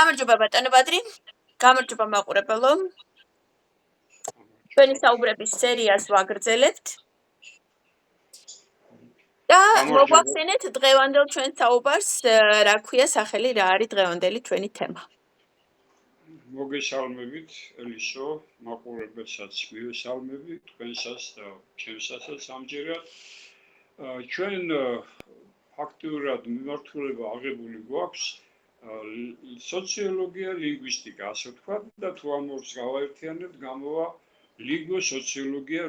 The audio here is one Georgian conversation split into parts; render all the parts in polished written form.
გამარჯობა ბატონო ბადრი, გამარჯობა მაყურებელო. ჩვენი საუბრების სერიას ვაგრძელებთ. და მოგვახსენეთ დღევანდელ ჩვენ საუბარს, რა ქვია სახელი, რა არის დღევანდელი ჩვენი თემა. მოგესალმებით, ელისო, მაყურებელსაც მივესალმებით, თქვენსაც და ჩემსაც ამჯერად. ჩვენ ფაქტიურად მიმართულება აღებული გვაქვს სოციოლოგია, ლინგვისტიკა, ასე ვთქვათ, და თუ ამორს გავაერთიანებთ, გამოვა ლინგვოსოციოლოგია,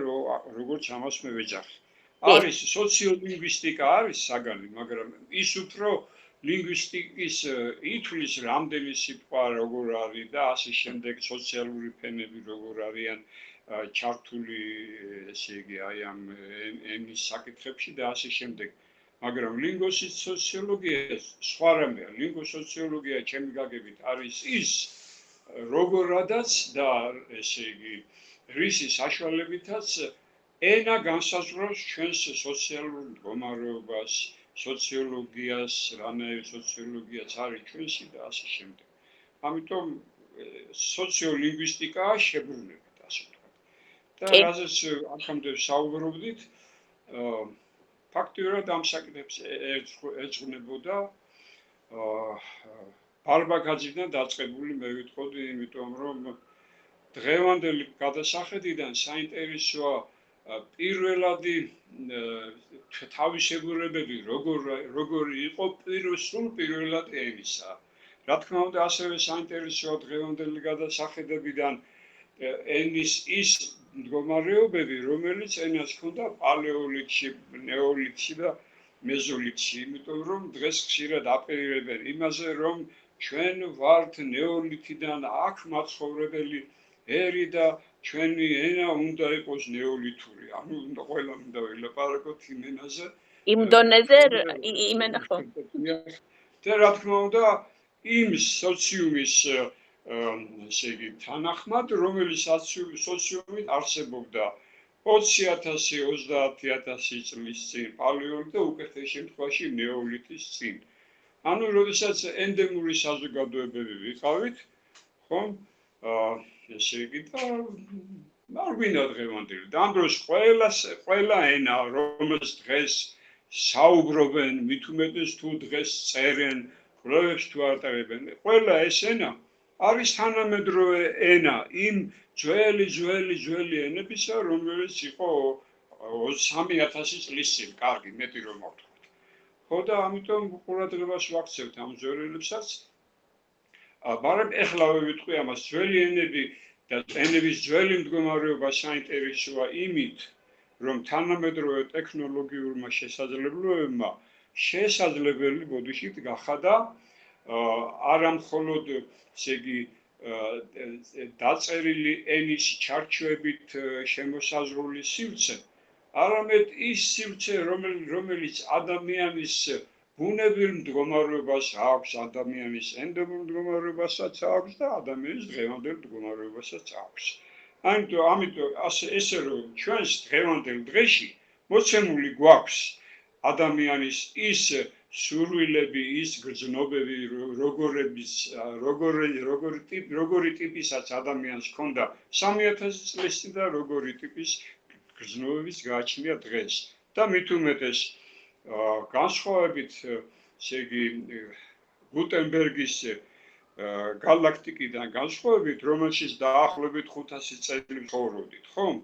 როგორც ამას მე ვეძახი. არის სოციოლინგვისტიკა არის საგანი, მაგრამ ის უფრო ლინგვისტიკის ითვლის რამდენი სიტყვა როგორ არის და ასე შემდეგ სოციალური ფენები როგორ არიან ჩართული, ესე იგი, აი ამ ენის საკითხებში და ასე შემდეგ. მაგრამ ლინგვოსოციოლოგია სხვა რამეა. ლინგვოსოციოლოგია ჩემი გაგებით არის ის როგორადაც და ესე იგი რისი საშუალებითაც ენა განსაზღვრავს ჩვენს სოციალურ მდგომარეობას, სოციოლოგიას, რანაირ სოციოლოგიაც არის ჩვენში და ასე შემდეგ. ამიტომ სოციოლინგვისტიკაა შებრუნებით, ასე ვთქვათ. და რაზეც აქამდე საუბრობდით, ფაქტიურად ამ საკითხებს ეძღვნებოდა ბარბაკაძიდან დაწყებული, მე ვიტყოდი, იმიტომ რომ დღევანდელი გადასახედიდან საინტერესოა პირველადი თავისებურებები როგორი იყო სულ პირველად ენისა. რა თქმა უნდა, ასევე საინტერესოა დღევანდელი გადასახედებიდან ენის ის მდგომარეობები, რომელიც ენას ჰქონდა პალეოლითში, ნეოლითში და მეზოლითში, იმიტომ რომ დღეს ხშირად აპელირებენ იმაზე, რომ ჩვენ ვართ ნეოლითიდან აქ მაცხოვრებელი ერი და ჩვენი ენა უნდა იყოს ნეოლითური. ანუ ყველა უნდა ველაპარაკოთ იმ ენაზე. იმ დონეზე იმენა ხო. და რა თქმა უნდა, იმ სოციუმის ესე იგი თანახმად, რომელიც სოციუმით არსებობდა 20,000, 30,000 წლის წინ პალეოლით და უკეთეს შემთხვევაში ნეოლითის წინ. ანუ როდესაც ენდემური საზოგადოებები ვიყავით, ხომ? ესე იგი და არ გვინდა დღევანდელი. და ამ დროს ყველა ენა, რომელსაც დღეს საუბრობენ, მით უმეტეს თუ დღეს წერენ, კვლევებს თუ ატარებენ, ყველა ეს ენა არის თანამედროვე ენა იმ ძველი ენებისა, რომელიც იყო 23,000 წლის წინ. კარგი, მეტი რომ მოვთქვათ. ხო და ამიტომ ყურადღებას ვაქცევთ ამ ძვლებსაც. მაგრამ ეხლა ვიტყვი ამას, ძველი ენები და ენების ძველი მდგომარეობა საინტერესოა იმით, რომ თანამედროვე ტექნოლოგიურმა შესაძლებლობებმა შესაძლებელი ბოდიშით გახადა არა მხოლოდ, ესე იგი, დაწერილი ენის ჩარჩოებით შემოსაზღვრული სივრცე, არამედ ის სივრცე, რომელიც ადამიანის ბუნებრივ მდგომარეობას აქვს, ადამიანის ენდემურ მდგომარეობასაც აქვს და ადამიანის დღევანდელ მდგომარეობასაც აქვს. ამიტომ ესე რომ ჩვენს დღევანდელ დღეში მოცემული გვაქვს ადამიანის ის სურვილები, ის გრძნობები, როგორი ტიპისაც ადამიანს ჰქონდა 3,000 წლის წინ და როგორი ტიპის გრძნობებიც გააჩნია დღეს. და მით უმეტეს განსხვავებით, ესე იგი, გუტენბერგის გალაქტიკიდან განსხვავებით, რომელშიც დაახლოებით 500 წელი ცხოვრობდით, ხომ?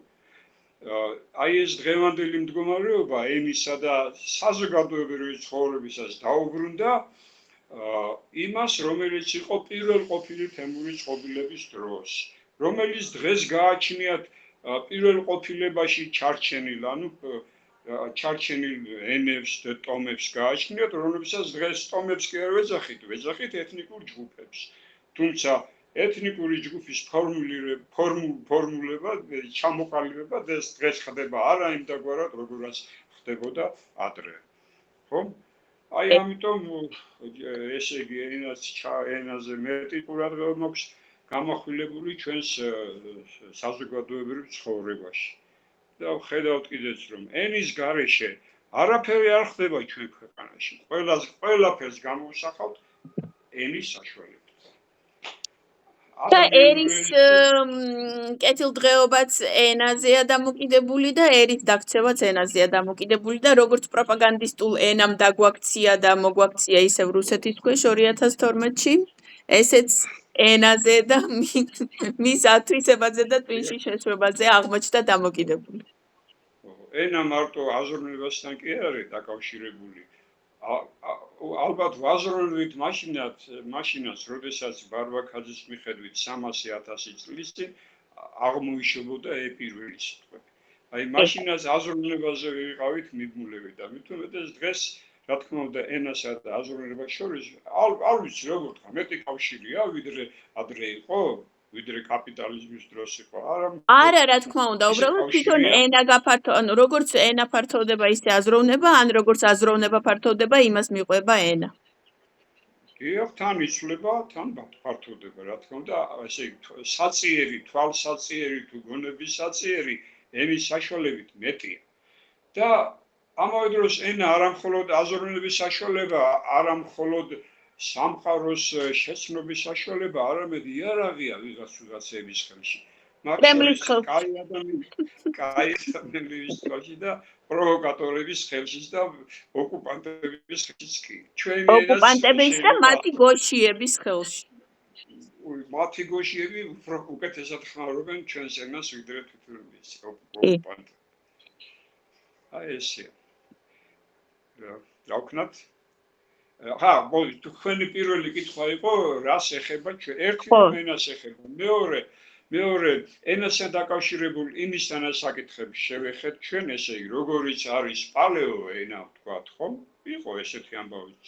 აი ეს დღევანდელი მდგომარეობა ენისა და საზოგადოებრივი ცხოვრებისას დაუბრუნდა იმას, რომელიც იყო პირველყოფილი თემური წყობილების დროს, რომელიც დღეს გააჩნიათ პირველყოფილებაში ჩარჩენილ, ანუ ჩარჩენილ ენებს და ტომებს გააჩნიათ, რომლებსაც დღეს ტომებს კი არ ვეძახით ეთნიკურ ჯგუფებს. თუმცა ეთნიკური ჯგუფის ფორმულება, ჩამოყალიბება დღეს ხდება არა იმდაგვარად, როგორაც ხდებოდა ადრე. ხო? აი ამიტომ ესე იგი ენაზე მეტი ყურადღება მაქვს გამახვილებული ჩვენს საზოგადოებრივ ცხოვრებაში. და ხედავთ კიდეც რომ ენის გარეშე არაფერი არ ხდება ჩვენ ქვეყანაში. ყველაფერს გამოვსახავთ ენის საშუალებით. და ერის კეთილდღეობაც ენაზეა დამოკიდებული და ერის დაქცევაც ენაზეა დამოკიდებული და როგორც პროპაგანდისტულ ენამ დაგვაქცია და მოგვაქცია ისევ რუსეთის ქვეშ 2012-ში, ესეც ენაზე და მის ათვისებაზე და ტვინში შეშვებაზე აღმოჩნდა დამოკიდებული. ენა მარტო აზროვნებასთან კი არის დაკავშირებული. ალბათ ვაზროვნებით მაშინაც, როდესაც ბარბაქაძის მიხედვით 300,000 წლის წინ აღმოიშობოდა პირველი სიტყვა. აი მაშინაც აზროვნებაზე ვიყავით მიბმულები და მით უმეტეს დღეს, რა თქმა უნდა, ენასა და აზროვნებას შორის არ ვიცი როგორ თქვა, მეტი კავშირია, ვიდრე ადრე იყო, ვიდრე კაპიტალიზმის დროს იყო. არა, რა თქმა უნდა, უბრალოდ თვითონ ენა გაფართოვდება, როგორც ენა ფართოვდება, ისე აზროვნება, ან როგორც აზროვნება ფართოვდება, იმას მიყვება ენა. დიახ, თან იცვლება, თან ფართოვდება, რა თქმა უნდა, ესე იგი, საწიერი, თვალსაწიერი თუ გონების საწიერი ენის საშუალებით მეტია. და ამავე დროს ენა არა მხოლოდ აზროვნების საშუალება, არა მხოლოდ სამყაროს შეცნობის საშუალება, არამედ იარაღია ვიღაცების ხელში. კრემლის ხელში. კაი ადამიანების ხელში და პროვოკატორების ხელში და ოკუპანტების ხელშიც კი. ოკუპანტების და მათი გოშიების ხელში. მათი გოშიები უფრო უკეთესად ხმარობენ ჩვენს ენას ვიდრე თვითონ ოკუპანტები. აი ესეა. რა ვქნათ? თქვენი პირველი კითხვა იყო, რას ეხება ჩვენ? ერთი ენას ეხება, მეორე ენასთან დაკავშირებულ იმისთან საკითხებს შევეხეთ ჩვენ, ესე იგი, როგორიც არის პალეო ენა, ვთქვათ, ხომ? იყო ესეთი ამბავიც.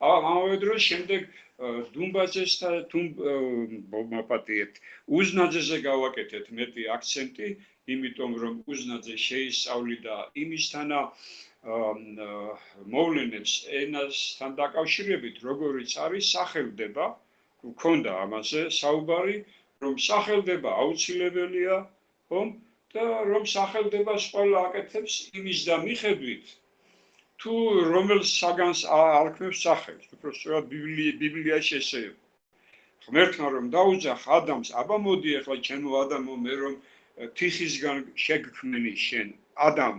ამავე დროს შემდეგ დუმბაძესთან უზნაძეზე გავაკეთეთ მეტი აქცენტი, იმიტომ რომ უზნაძე შეისწავლიდა იმისთანა მოვლენებს ენასთან დაკავშირებით, როგორიც არის სახელდება, გვქონდა ამაზე საუბარი, რომ სახელდება აუცილებელია, ხომ? და რომ სახელდებას ყველა აკეთებს იმის და მიხედვით, თუ რომელ საგანს არქმევს სახელს, უბრალოდ ბიბლიაში ესე იყო. ღმერთმა რომ დაუძახ ადამიანს, აბა მოდი ახლა ჩემო ადამო, მე რომ თიხისგან შეგქმენი შენ ადამ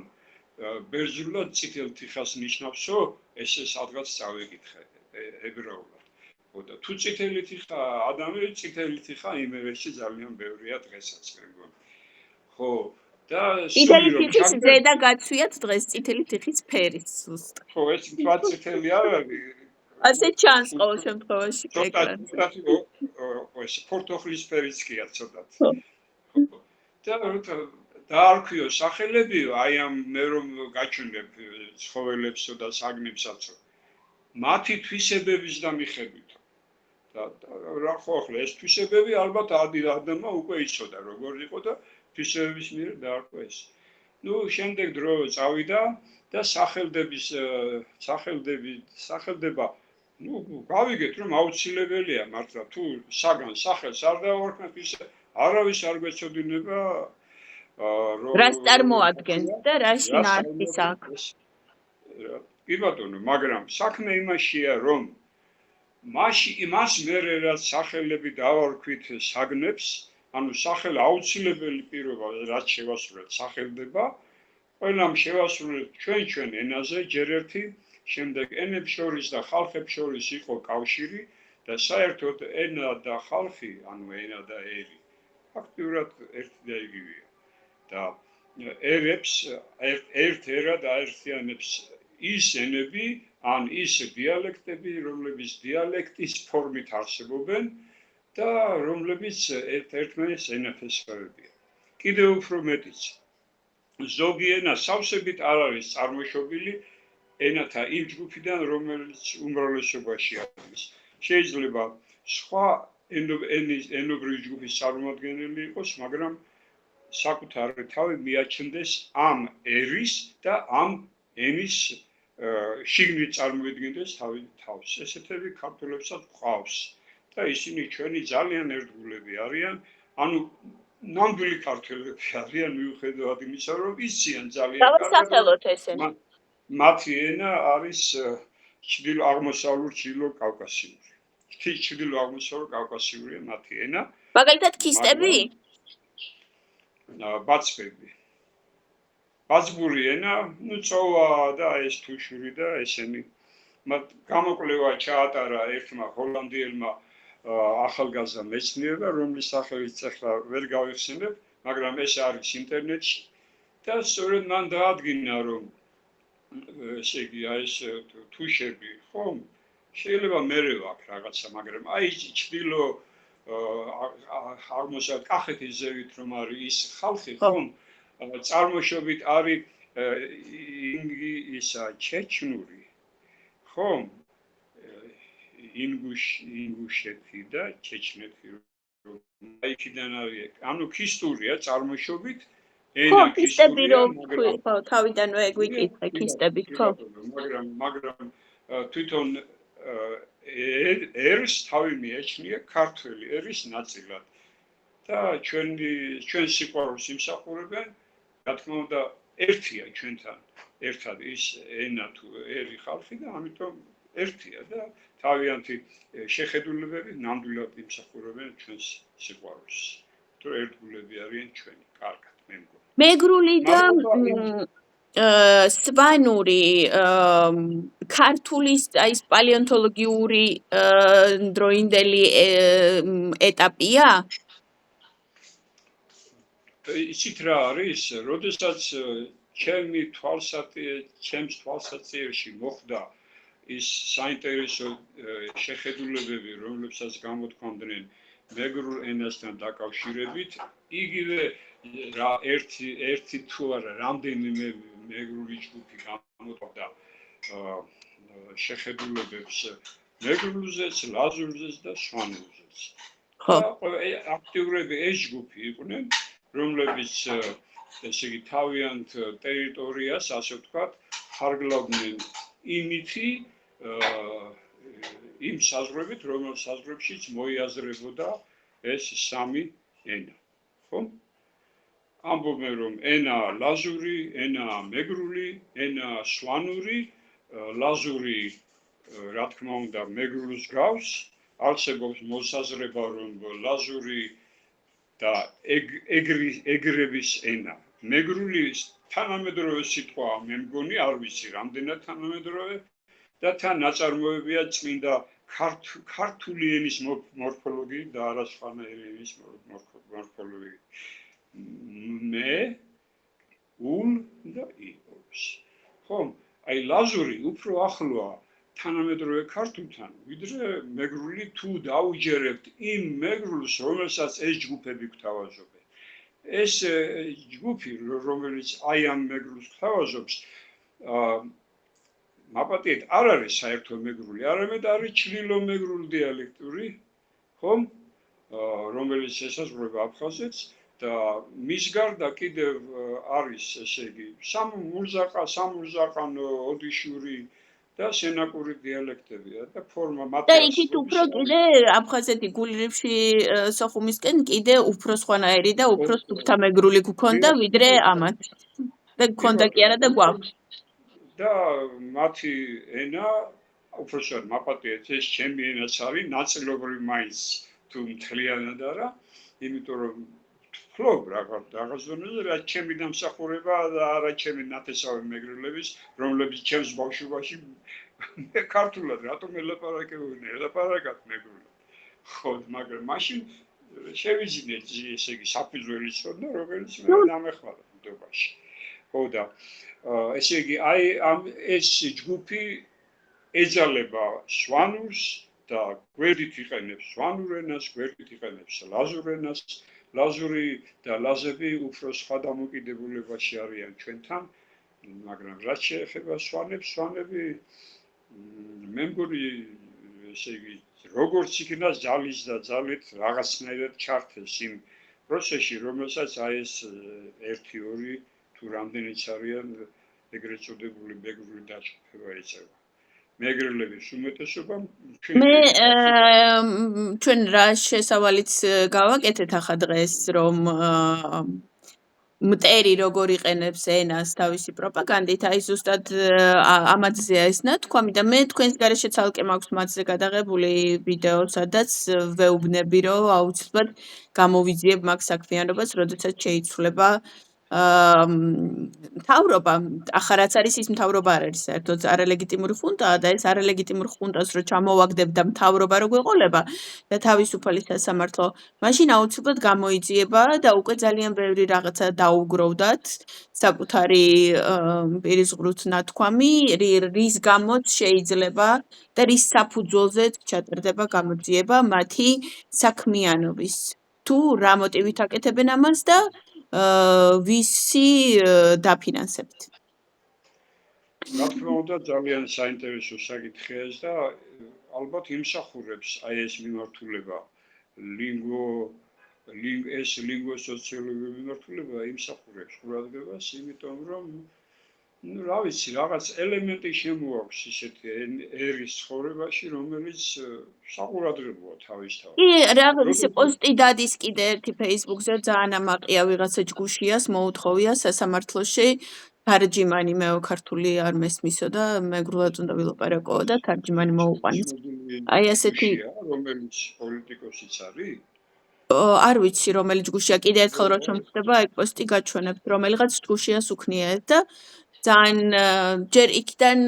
ბერძნულად წითელ თიხას ნიშნავსო, ესე სადღაც წავეკითხე ებრაულად. და თუ წითელი თიხა ადამი, წითელი თიხა იმერეთში ძალიან ბევრია დღესაც, მე მგონი. ხო, და წითელი თიხის ზედა გაცვიათ დღეს წითელი თიხის ფერიც ზუსტად. ხო, ეს თქვა წითელი არ არის. ასე ჩანს ყოველ შემთხვევაში ეკრანზე. ეს პორტოხლის ფერიც კია ცოტათი. და არ ქვიო სახელებიო, აი ამ მე რომ გაჩვენებ ცხოველებსო და საგნებსაცო. მათი თვისებების და მიხედვით. და რა ხო ახლა ეს თვისებები ალბათ ადამიანმა უკვე იცოდა როგორ იყო და თვისებების მიერ დაარქვა ეს. ნუ შემდეგ დრო წავიდა და სახელდება ნუ გავიგეთ რომ აუცილებელია მართლა თუ საგან სახელს არ დავარქმევ ისე არავის არ გვეცოდინება რას წარმოადგენს და რაში ნარჩის აქვს. კი ბატონო, მაგრამ საქმე იმაშია რომ იმას მერე რაც სახელები დავარქვით საგნებს, ანუ სახელი აუცილებელი პირობა რაც შევასრულეთ სახელდება, ყველამ შევასრულეთ ჩვენ ენაზე ჯერ ერთი, შემდეგ ენებს შორის და ხალხებს შორის იყო კავშირი და საერთოდ ენა და ხალხი, ანუ ენა და ერი, ფაქტიურად ერთი და იგივეა. და ერებს ერთ ერად აერთიანებს ის ენები, ან ის დიალექტები, რომლებიც დიალექტის ფორმით არსებობენ და რომლებიც ერთ-ერთმანეთს ენათესავებიან. კიდევ უფრო მეტიც, ზოგი ენა სავსებით არ არის წარმოშობილი ენათა იმ ჯგუფიდან, რომელიც უმრავლესობაში არის. შეიძლება სხვა ენობრივი ჯგუფის წარმომადგენელი იყოს, მაგრამ საკუთარი თავი მიაჩნდეს ამ ერის და ამ ენის შიგნით წარმოედგინდეს თავს. ესეთები ქართველებსაც გვყავს და ისინი ჩვენი ძალიან ერთგულები არიან, ანუ ნამდვილი ქართველები არიან მიუხედავად იმისა, რომ იციან ძალიან დავასახელოთ ესენი. მათი ენა არის ჩრდილო-აღმოსავლურ ჩრდილო-კავკასიური. ჩრდილო-აღმოსავლურ კავკასიურია მათი ენა მაგალითად ქისტები? ბაცბები. ბაცბური ენა, წოვა და ეს თუშური და ესენი. მათ გამოკვლევა ჩაატარა ერთმა ჰოლანდიელმა ახალგაზრდა მეცნიერმა, რომლის სახელიც ახლა ვერ გავიხსენებ, მაგრამ ეს არის ინტერნეტში და სწორედ მან დაადგინა, რომ ესე იგი ეს თუშები, ხომ? შეიძლება მერე ვაქვს რაღაცა, მაგრამ აი ჩრდილო აღმოსავლეთ კახეთის ზევით რომ არის ის ხალხი, ხომ? წარმოშობით არის ისა ჩეჩნური, ხომ? ინგუშეთი და ჩეჩნეთი იქიდან არის, ანუ ქისტურია წარმოშობით, ენა ქისტურია, ხო, თავიდანვე გვიკითხე ქისტებით, ხო? მაგრამ თვითონ ერს თავი მიაჩნია ქართველი ერის ნაწილად და ჩვენ სიყვარულს იმსახურებენ, რა თქმა უნდა, ერთია ჩვენთან, ერთად ის ენა თუ ერი ხალხი და ამიტომ ერთია და თავიანთი შეხედულებები ნამდვილად იმსახურებენ ჩვენს სიყვარულს. თუ ერთგულები არიან ჩვენი, კარგად, მე მგონი. მეგრული და სვანური ქართულის აი პალეონტოლოგიური დროინდელი ეტაპია? იცით რა არის, როდესაც ჩემს თვალსაჩინოში მოხდა ის საინტერესო შეხედულებები, რომლებსაც გამოთქვამდნენ მეგრულ ენასთან დაკავშირებით, იგივე რა ერთი თუ არა რამდენიმე მეგრული ჯგუფი გამოთქვამდა შეხედულებებს მეგრულზეც, ლაზურზეც და სვანურზეც. ხო. აქტიურები ეს ჯგუფი იყვნენ, რომლებიც ესე იგი თავიანთ ტერიტორიას, ასე ვთქვათ, ხარგლავდნენ იმითი იმ საზღვრებით, რომელ საზღვრებშიც მოიაზრებოდა ეს სამი ენა. ხომ? ამბობენ, რომ ენაა ლაზური, ენაა მეგრული, ენაა სვანური, ლაზური, რა თქმა უნდა, მეგრულს გავს, არსებობს მოსაზრება, რომ ლაზური და ეგრების ენა. მეგრული თანამედროვე სიტყვაა, მე მგონი, არ ვიცი, რამდენად თანამედროვე და თან ნაწარმოებია წმინდა ქართული ენის მორფოლოგიით და არა სხვანაირი ენის მორფოლოგიით. მე და იგოს. ხომ? აი ლაზური უფრო ახლოა თანამედროვე ქართულთან, ვიდრე მეგრული თუ დაუჯერებთ იმ მეგრულს, რომელსაც ეს ჯგუფები გვთავაზობენ. ეს ჯგუფი, რომელიც აი ამ მეგრულს გვთავაზობს, მაპატიეთ არ არის საერთო მეგრული, არამედ არის ჩრდილო მეგრული დიალექტური, ხომ? რომელიც ესაზღვრება აფხაზეთს და მის გარდა კიდევ არის, ესე იგი, სამურზაყანო, ოდიშური და სენაკური დიალექტებია და ფორმა და იქით უფრო კიდე აფხაზეთი გულრიფში სოხუმისკენ კიდე უფრო სხვანაირი და უფრო სუფთა მეგრული გქონდა ვიდრე ამათ. და გქონდა კი არა და გვაქვს. და მათი ენა უბრალოდ მაპატიეთ ეს ჩემი ენაც არის ნაწილობრივ მაინც თუ მთლიანად არა, იმიტომ რომ ფლობ რაღაც დონეზე რა ჩემი დამსახურება და არა ჩემი ნათესავი მეგრელების, რომლებიც ჩემს ბავშვობაში ქართულად რატომ ელაპარაკებოდნენ, ელაპარაკათ მეგრულად. ხო, მაგრამ მაშინ შევიძინეთ ესე იგი საფუძველი ცოდნა, რომელიც მე დამეხმარა ბუნებაში. ხო და ესე იგი აი ამ ეს ჯგუფი ეძალება სვანურს და გვერდით იყენებს სვანურ ენას, გვერდით იყენებს ლაზურ ენას. ლაზური და ლაზები უფრო სხვა დამოკიდებულებაში არიან ჩვენთან, მაგრამ რაც შეეხება სვანებს, სვანები მე მგონი ესე იგი როგორც იქნა ძალის და ძალით რაღაცნაირად ჩართეს იმ პროცესში, რომელსაც აი ეს 1-2 თუ რამდენიც არიან ეგრეთ წოდებული მეგრული დაჯგუფება ეწევა. მეგრელების უმეტესობა ჩვენ რა შესავალიც გავაკეთეთ ახლა დღეს, რომ მტერი როგორ იყენებს ენას თავისი პროპაგანდით, აი ზუსტად ამათზეა ეს ნათქვამი და მე თქვენს გარეშე ცალკე მაქვს მათზე გადაღებული ვიდეო, სადაც ვეუბნები, რომ აუცილებლად გამოვიძიებ მაგ საქმიანობას, როდესაც შეიცვლება მთავრობა, ახლა რაც არის ის მთავრობა არ არის საერთოდ არალეგიტიმური ხუნტაა და ეს არალეგიტიმურ ხუნტას რო ჩამოვაგდებ და მთავრობა რო გვეყოლება და თავისუფალი სასამართლო, მაშინ აუცილებლად გამოიძიება და უკვე ძალიან ბევრი რაღაცა დაუგროვდათ საკუთარი პირის ღრუთ ნათქვამი, რის გამოც შეიძლება და რის საფუძველზეც ჩატარდება გამოძიება მათი საქმიანობის. თუ რა მოტივით აკეთებენ ამას და ვისი დაფინანსებით. რა თქმა უნდა, ძალიან საინტერესო საკითხია ეს და ალბათ იმსახურებს აი ეს მიმართულება ლინგვო სოციოლოგიური მიმართულება იმსახურებს ყურადღებას, იმიტომ რომ რა ვიცი, რაღაც ელემენტი შემოაქვს ისეთი ერის ცხოვრებაში, რომელიც საყურადღებოა თავისთავად. კი, რაღაცა პოსტი დადის კიდე ერთი Facebook-ზე, ძალიან ამაყია ვიღაცა ჯგუშიას, მოუთხოვია სასამართლოში თარჯიმანი, მე ქართული არ მესმისო და მეგრულად უნდა ვილაპარაკო და თარჯიმანი მოუყვანეს. აი ასეთი რომელიც პოლიტიკოსიც არის? არ ვიცი რომელი ჯგუშია, კიდე ერთხელ რო შემწდება, აი პოსტი გაჩვენებთ, რომელიღაც ჯგუშიას უქნია და ძალიან ჯერ იქიდან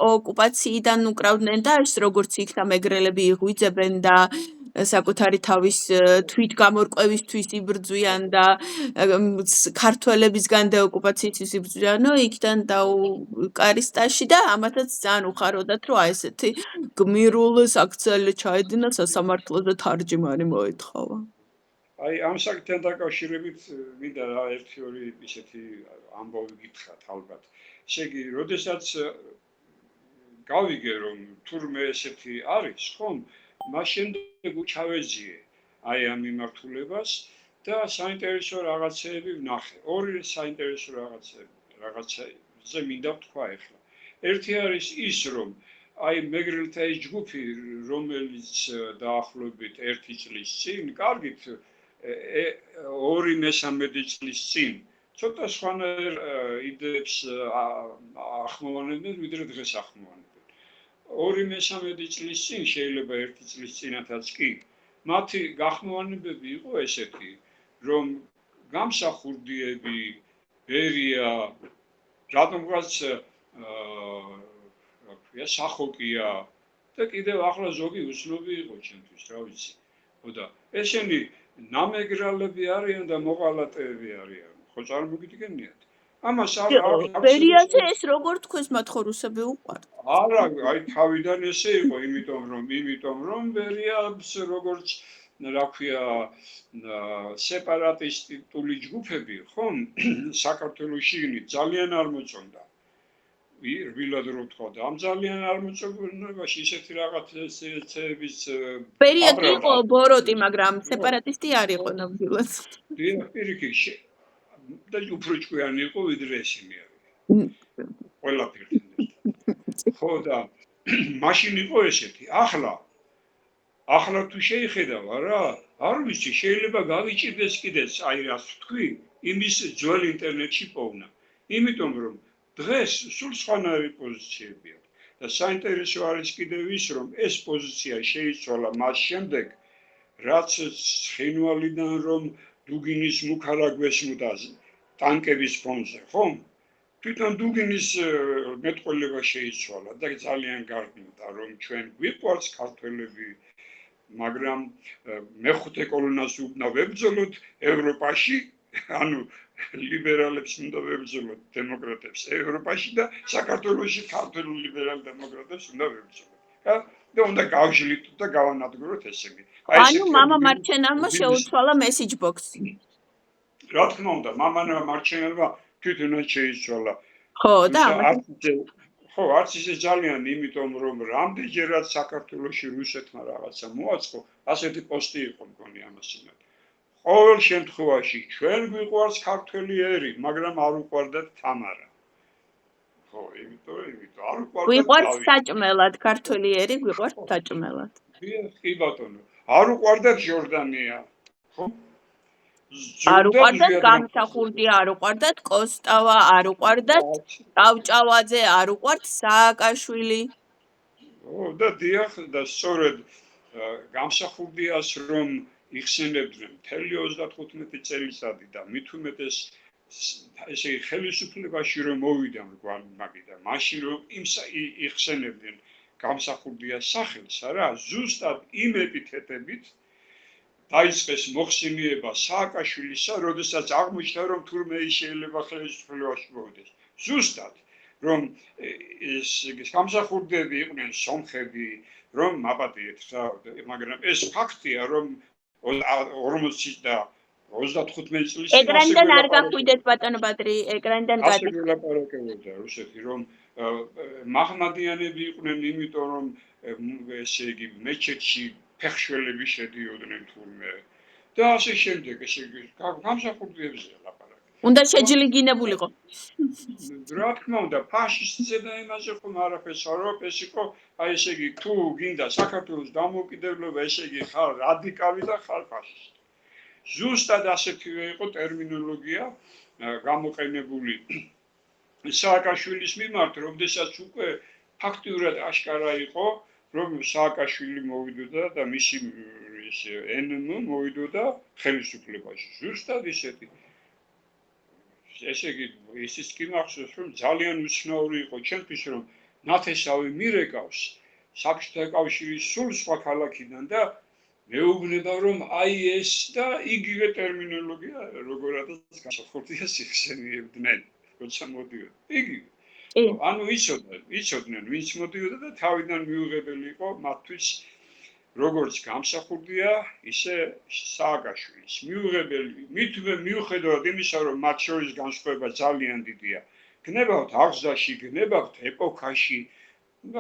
ოკუპაციიდან უკრავდნენ და ეს როგორც იქნა მეგრელები იღვიძებენ და საკუთარი თავის თვითგამორკვევისთვის იბრძვიან და ქართველებისგან დეოკუპაციისთვის იბრძვიანო, იქიდან დაუკარისტაში და ამათაც ძალიან უხაროდათ, რომ აი ესეთი გმირულ საქციელზე ჩაედინა სასამართლოზე თარჯიმანი მოეთხოვა. აი ამ საკითხთან დაკავშირებით მინდა რა ერთი-ორი ისეთი ამბავი გითხრათ ალბათ. ესე იგი, როდესაც გავიგე რომ თურმე ესეთი არის, ხომ? მას შემდეგ ჩავეძიე აი ამ მიმართულებას და საინტერესო რაღაცეები ვნახე. ორი საინტერესო რაღაცაზე მინდა ვთქვა ახლა. ერთი არის ის, რომ აი მეგრელთა ეს ჯგუფი, რომელიც დაახლოებით 1 წლის წინ, კარგით 2/3 წლის წინ ცოტა სხვანაირ იდეებს ახმოვანებდნენ, ვიდრე დღეს ახმოვანებენ. 2/3 წლის წინ, შეიძლება 1 წლის წინათაც კი, მათი გახმოვანებები იყო ესეთი, რომ გამსახურდიები, ბერია, რატომღაც სახოკია და კიდევ ახლა ზოგი უცნობი იყო ჩემთვის, რა ვიცი. ხოდა ესენი ნამეგრალები არიან და მოყალატეები არიან. ხო წარმოგიდგენიათ? ამას ბერიაზე ეს როგორ თქვენს მათ ხო რუსები უყვართ? არა, აი თავიდან ესე იყო, იმიტომ რომ ბერიას როგორც რა ქვია სეპარატისტული ჯგუფები, ხომ, საქართველოს შიგნით ძალიან არ მოწონდა. რბილად რო ვთქვა და ამ ძალიან არ მოწონებაში ისეთი რაღაცების ბერია იყო ბოროტი, მაგრამ სეპარატისტი არ იყო ნამდვილად. პირიქით და უფრო ჭკვიანი იყო ვიდრე ესენი არის. ყველაფერთან ერთად. ხო და მაშინ იყო ესეთი. ახლა თუ შეიხედავ რა, არ ვიცი, შეიძლება გავიჭირდეს კიდეც, აი რას ვთქვი, იმის ძველ ინტერნეტში პოვნა. იმიტომ რომ დღეს სულ სხვანაირი პოზიციებია და საინტერესო არის კიდევ ის, რომ ეს პოზიცია შეიცვალა მას შემდეგ, რაც ცხინვალიდან რომ დუგინის მუქარა გვესმოდა ტანკების ფონზე, ხო? თვითონ დუგინის მეტყველება შეიცვალა და ძალიან გარბნდა, რომ ჩვენ გვიყვარს ქართველები, მაგრამ მეხუთე კოლონას უნდა ვებრძოლოთ ევროპაში, ანუ ლიბერალებს უნდა ვებრძოლოთ დემოკრატებს ევროპაში და საქართველოში ქართულ ლიბერალ დემოკრატებს უნდა ვებრძოლოთ. და უნდა გავშლით და გავანადგუროთ ესენი. ანუ მამა მარჩენალმა შეუცვალა message box-ი. რა თქმა უნდა, მამა მარჩენალმა თვითონაც შეიცვალა. ხო, და ხო, არც ისე ძალიან, იმიტომ რომ რამდენჯერაც საქართველოში რუსეთმა რაღაცა მოაწყო, ასეთი პოსტი იყო მგონი ამასინად. ყოველ შემთხვევაში ჩვენ გვიყვარს ქართველი ერი, მაგრამ არ უყვარდათ თამარა. ხო, იმიტომ არ უყვარდათ. გვიყვარს საჭმელად, ქართველი ერი გვიყვარს საჭმელად. კი ბატონო, არ უყვარდათ ჟორდანია, ხო? არ ზურდა უყვარდათ ზვიად გამსახურდია, არ უყვარდათ კოსტავა, არ უყვარდათ ტავჭავაძე, არ უყვართ სააკაშვილი. და დიახ და სწორედ გამსახურდიას რომ იხსენებდნენ მთელი 35 წელიწადი და მით უმეტეს ესე იგი ხელისუფლებაში რომ მოვიდა მგვარმაგი და მაშინ რომ იხსენებდნენ გამსახურდიას სახელს რა ზუსტად იმ ეპითეტებით დაიწყეს მოხსენიება სააკაშვილისა, როდესაც აღმოჩნდა რომ თურმე ის შეიძლება ხელისუფლებაში მოვიდეს. ზუსტად რომ ეს გამსახურდები იყვნენ სომხები, რომ აპატიეთ რა, მაგრამ ეს ფაქტია რომ 40 და 35 წლის წინ ეკრანიდან არ გახვიდეთ ბატონო ბადრი, ეკრანიდან ასე გელაპარაკებოდა რუსეთი რომ მაჰმადიანები იყვნენ იმიტომ რომ ესე იგი მეჩეთში ფეხშველები შედიოდნენ თურმე და ასე შემდეგ ესე იგი გამსახურდიებზე ლაპარაკი. უნდა შეჯილიგინებულიყო. რა თქმა უნდა ფაშისტზე და იმაზე ხომ არაფერს არ აქვს ეს იყო აი ესე იგი თუ გინდა საქართველოს დამოუკიდებლობა ესე იგი ხარ რადიკალი და ხარ ფაშისტი. ზუსტად ასეთივე იყო ტერმინოლოგია გამოყენებული სააკაშვილის მიმართ, როდესაც უკვე ფაქტიურად აშკარა იყო რომ სააკაშვილი მოვიდოდა და მისი NM მოვიდოდა ხელისუფლებაში. ზუსტად ისეთი. ესე იგი ისიც კი მახსოვს რომ ძალიან უცნაური იყო ჩემთვის რომ ნათესავი მირეკავს საბჭოთა კავშირის სულ სხვა ქალაქიდან და მეუბნება რომ აი ეს და იგივე ტერმინოლოგია როგორადაც გამსახურდიას იხსენიებდნენ როცა მოდიოდა. იგივე. ანუ იცოდნენ ვინც მოდიოდა და თავიდან მიუღებელი იყო მათთვის როგორც გამსახურდია, ისე სააკაშვილის. მიუღებელი, მithme მიუხედავად იმისა, რომ მათ შორის განსხვავება ძალიან დიდია. გნებავთ აღზაში, გნებავთ ეპოქაში,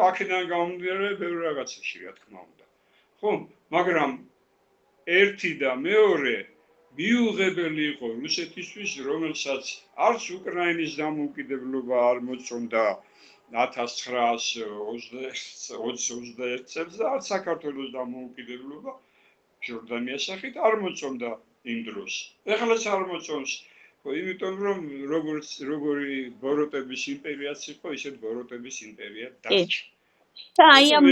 აქედან გამომდინარე ბევრ რაღაცაში, რა თქმა უნდა. ხო, მაგრამ ერთი და მეორე მიუღებელი იყო რუსეთისთვის, რომელსაც არც უკრაინის დამოუკიდებლობა არ მოწონდა 1921 წელს და არც საქართველოს დამოუკიდებლობა ჟორდანიას სახით არ მოწონდა იმ დროს. ეხლაც არ მოწონს, იმიტომ რომ როგორი ბოროტების იმპერიაც იყო, ისეთ ბოროტების იმპერია დარჩა. და აი ამ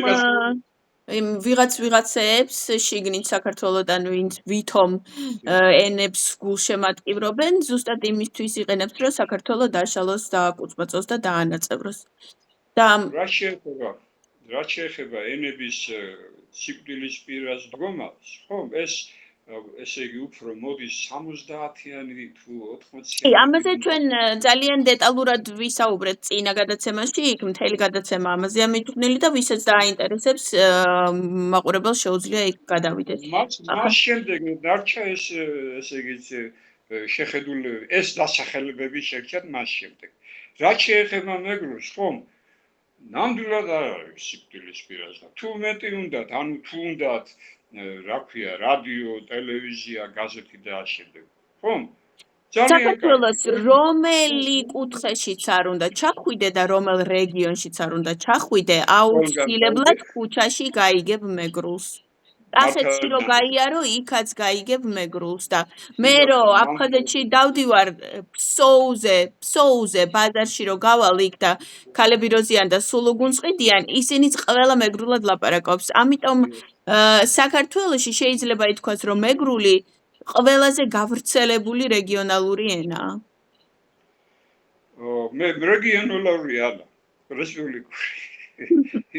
ვიღაცებს შიგნით საქართველოდან ვინც ვითომ ენებს გულშემატკივრობენ, ზუსტად იმისთვის იყენებს, რომ საქართველო დაშალოს და აკუწმაწოს და დაანაწევროს. და რა შეეხება ენების სიკვდილის პირას დგომას, ხო, ესე იგი უფრო მოდის 70-იანი თუ 80-იანი. ამაზე ჩვენ ძალიან დეტალურად ვისაუბრეთ წინა გადაცემაში, იქ მთელი გადაცემა ამაზეა მიძღვნილი და ვისაც დააინტერესებს, მაყურებელს შეუძლია იქ გადავიდეს. მას შემდეგ დარჩა ეს ესე იგი შეხედულებები, ეს დასახელებები შევჭათ მას შემდეგ. რაც შეეხება მეგრულს, ხომ ნამდვილად არ არის სიკვდილის პირას და თუ მეტი უნდათ, ანუ თუ უნდათ რა ქვია, რადიო, ტელევიზია, გაზეთი და ამ შემდეგ. ხომ? საქართველოს რომელი კუთხეშიც არ უნდა ჩახვიდე და რომელ რეგიონშიც არ უნდა ჩახვიდე, აუცილებლად ქუჩაში გაიგებ მეგრულს. კახეთში რო გაიარო, იქაც გაიგებ მეგრულს და მე რო აფხაზეთში დავდივარ ფსოუზე ბაზარში რო გავალ იქ და ქალები როზიან და სულუგუნწყიდიან, ისინიც ყველა მეგრულად ლაპარაკობს. ამიტომ საქართველოში შეიძლება ითქვას, რომ მეგრული ყველაზე გავრცელებული რეგიონალური ენაა. მე რეგიონალური არა, რესპუბლიკური.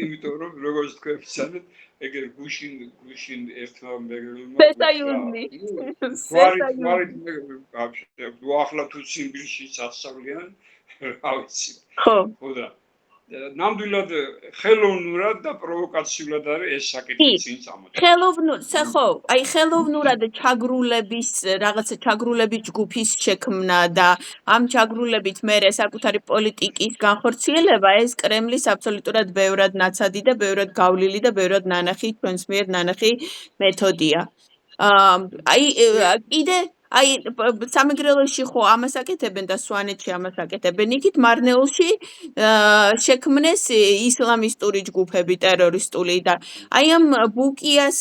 იმიტომ რომ როგორც თქვენ ვცადეთ, ეგერ გუშინ ერთმა მეგრულმა სესაიუზი. ახლა თუ ციმბირში ასწავლიან, რა ვიცი. ხო და ნამდვილად ხელოვნურად და პროვოკაციულად არის ეს საკითხი წინ წამოწევი. ხო, აი ხელოვნურად ჩაგრულების რაღაცა ჩაგრულების ჯგუფის შექმნა და ამ ჩაგრულებით მერე საკუთარი პოლიტიკის განხორციელება ეს კრემლის აბსოლუტურად ბევრად ნაცადი და ბევრად გავლილი და ბევრად ნანახი ჩვენს მიერ ნანახი მეთოდია. აი კიდე აი სამეგრელოში ხო ამას აკეთებენ და სვანეთში ამას აკეთებენ. იქით მარნეულში შექმნეს ისლამისტური ჯგუფები, ტერორისტული და აი ამ ბუკიას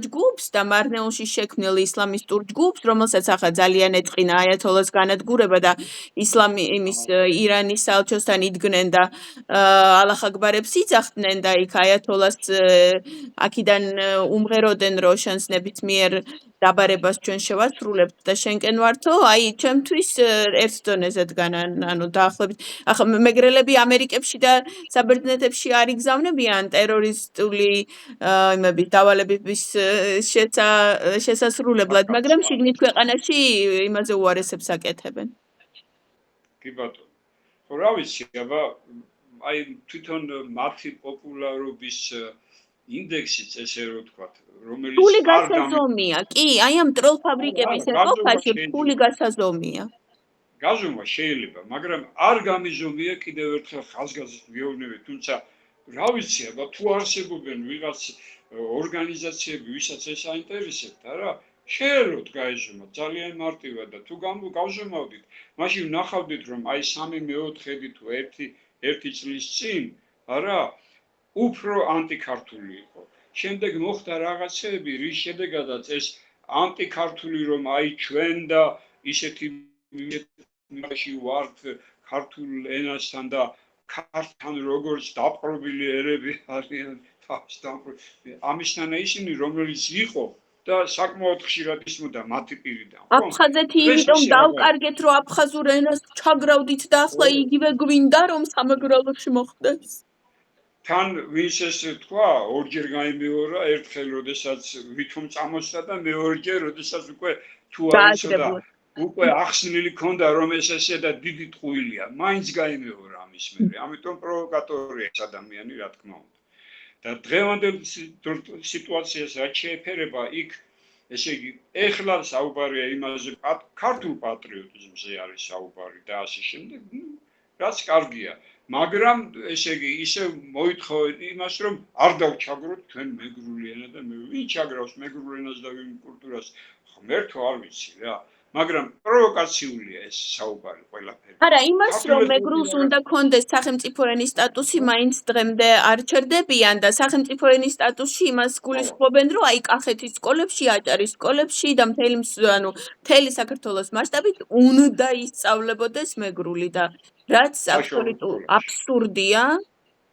ჯგუფს და მარნეულში შექმნილ ისლამისტურ ჯგუფს, რომელსაც ახლა ძალიან ეწყინა აიათოლას განადგურება და იმის ირანის საელჩოსთან იდგნენ და ალახ აქბარებს იძახდნენ და იქ აიათოლას აქიდან უმღეროდნენ, რომ შენს ნებისმიერ დაბარებას ჩვენ შევასრულებთ და შენკენ ვართო, აი ჩემთვის ერთ დონეზე დგან, ანუ დაახლოებით ახლა მეგრელები ამერიკებში და საბერძნეთებში არ იგზავნებიან ტერორისტული იმების დავალებების შესასრულებლად, მაგრამ შიგნით ქვეყანაში იმაზე უარესებს აკეთებენ. კი ბატონო. ხო რა ვიცი, აბა აი თვითონ მათი პოპულარობის ინდექსიც ესე რომ ვთქვათ, რომელიც ფული გასაზომია, კი, აი ამ ტროლ ფაბრიკების ეპოქაში ფული გასაზომია. გაზომა შეიძლება, მაგრამ არ გამიზომია კიდევ ერთხელ ხაზგასმის მეუბნები, თუმცა რა ვიცი, აბა თუ არსებობენ ვიღაც ორგანიზაციები, ვისაც ეს აინტერესებთ, არა, შეიძლება გაიზომოთ ძალიან მარტივად და თუ გავზომავდით, მაშინ ვნახავდით, რომ აი 3/4 თუ 1 წლის წინ, არა, უფრო ანტიქართული იყო. შემდეგ მოხდა რაღაცეები, რის შედეგადაც ეს ანტიქართული რომ აი ჩვენ და ისეთი მაში ვართ ქართულ ენასთან და ქართთან როგორც დაპყრობილი ერები არიან ამისთანა ისინი რომელიც იყო და საკმაოდ ხშირად ისმოდა მათი პირიდან. აფხაზეთი იმიტომ დავკარგეთ, რომ აფხაზურ ენას ჩაგრავდით და ახლა იგივე გვინდა რომ სამეგრელოში მოხდეს. თან ვინც ესე თქვა, ორჯერ გაიმეორა, ერთხელ როდესაც ვითომ წამოსდა და მეორეჯერ როდესაც უკვე თუ არიცოდა უკვე ახსნილი ქონდა რომ ეს ესე და დიდი ტყუილია, მაინც გაიმეორა ამის მერე. ამიტომ პროვოკატორია ეს ადამიანი, რა თქმა უნდა. და დღევანდელ სიტუაციას რაც შეეფერება, იქ ესე იგი, ეხლა საუბარია იმაზე, ქართულ პატრიოტიზმზე არის საუბარი და ასე შემდეგ, რაც კარგია. მაგრამ ესე იგი, ისე მოითხოვენ იმას, რომ არ დავჩაგროთ თქვენ მეგრული ენა და მე ვინ ჩაგრავს მეგრულ ენას და ვინ კულტურას, ღმერთო არ ვიცი რა. მაგრამ პროვოკაციულია ეს საუბარი ყველაფერი. არა, იმას რომ მეგრულს უნდა კონდეს სახელმწიფო ენის სტატუსი, მაინც დღემდე არ ჩერდებიან და სახელმწიფო ენის სტატუსში იმას გულისხმობენ, რომ აი კახეთის სკოლებში, აჭარის სკოლებში და მთელი საქართველოს მასშტაბით უნდა ისწავლებოდეს მეგრული და რაც აბსურდია.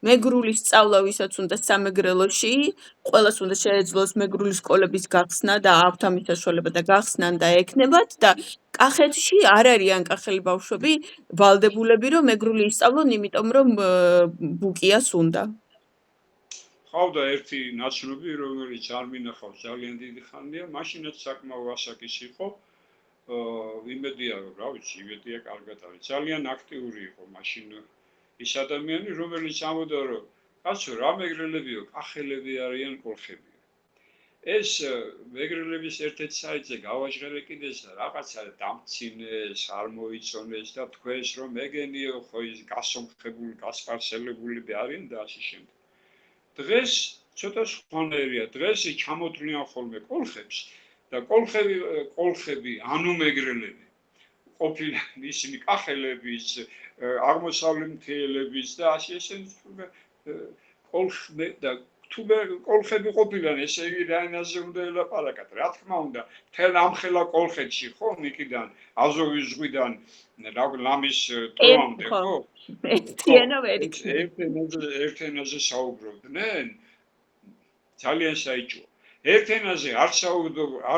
მეგრული სწავლა ვისაც უნდა სამეგრელოში, ყველას უნდა შეეძლოს მეგრული სკოლების გახსნა და აქვთ ამის საშუალება და გახსნან და ეკნებათ და კახეთში არ არიან კახელი ბავშვები ვალდებულები რომ მეგრული ისწავლონ, იმიტომ რომ ბუკიას უნდა. ხავდა ერთი ნაცნობი, რომელიც არ მინახავს ძალიან დიდი ხანია, მაშინაც საკმაო ასაკის იყო. იმედია, რა ვიცი, იმედია კარგად არის. ძალიან აქტიური იყო მაშინ ის ადამიანი, რომელიც ამბობდა, რომ კაცო, რა მეგრელებიო, კახელები არიან, კოლხებია. ეს მეგრელების ერთ-ერთ საიტზე გავაჟღერე კიდეც და რაღაცა დამცინეს, არ მოიწონეს და თქვენს რომ ეგენიო, ხო ის გასომხებული, გასპარსელებული არიან და ასე შემდეგ. დღეს ცოტა სხვანაირია, დღეს ჩამოთვლიან ხოლმე კოლხებს და კოლხები ანუ მეგრელები ყოფილან ისინი კახელების, აღმოსავლეთ მთიელების და ასე კოლხები ყოფილან, ესე იგი რა ენაზე უნდა ელაპარაკათ. რა თქმა უნდა, მთელ ამხელა კოლხეთში ხო, იქიდან აზოვის ზღვიდან ლამის ტოვამდე ხო? ერთ ენაზე საუბრობდნენ. ძალიან საიჭოა. ერთ ენაზე არ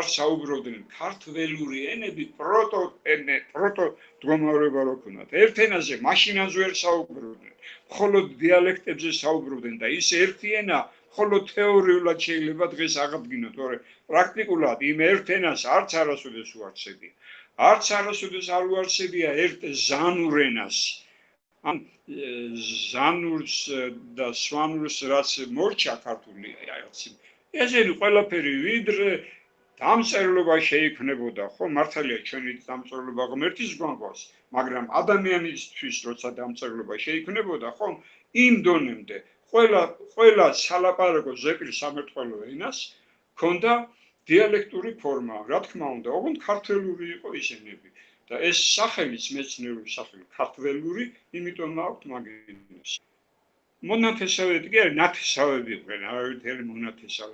საუბრობდნენ ქართველური ენები პროტო-მდგომარეობა რო ქონათ. ერთ ენაზე მაშინაც ვერ საუბრობდნენ. მხოლოდ დიალექტებზე საუბრობდნენ და ის ერთი ენა მხოლოდ თეორიულად შეიძლება დღეს აღადგინოთ, თორე პრაქტიკულად იმ ერთ ენას არც არასოდეს უარსებია. არც არასოდეს არ უარსებია ერთ ზანურ ენას. ან ზანურს და სვანურს რაც მორჩა ქართული რაღაცი. ესენი ყველაფერი ვიდრე დამწერლობა შეიქმნებოდა, ხო, მართალია ჩვენი დამწერლობა ღმერთის გვამბავს, მაგრამ ადამიანისთვის როცა დამწერლობა შეიქმნებოდა, ხო, იმ დონემდე ყველა სალაპარაკო ზეპირ სამერტყველო ენას ქონდა დიალექტური ფორმა, რა თქმა უნდა, ოღონდ ქართველური იყო ისინები. და ეს სახელიც მეცნიერული სახელი ქართველური, იმიტომ აქვთ მაგინეს. მონათესავეები კი არა, ნათესავები იყვნენ, არავითარი მონათესავე.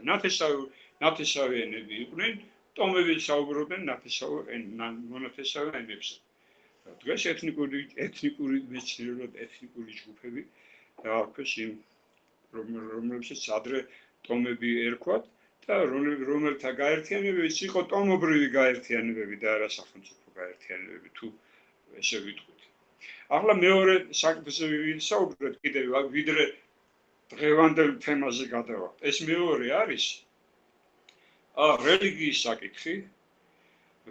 ნათესავე ენები იყვნენ, ტომები საუბრობდნენ მონათესავე ენებზე. დღეს ეთნიკური მეცნიერულად ეთნიკური ჯგუფები დაარქვეს იმ რომელსაც ადრე ტომები ერქვათ და რომელთა გაერთიანებებიც იყო ტომობრივი გაერთიანებები და არა სახელმწიფო გაერთიანებები, თუ ესე ვიტყვით. ახლა მეორე საკითხზე ვისაუბრეთ კიდევ ვიდრე დღევანდელ თემაზე გადავართ. ეს მეორე არის რელიგიის საკითხი,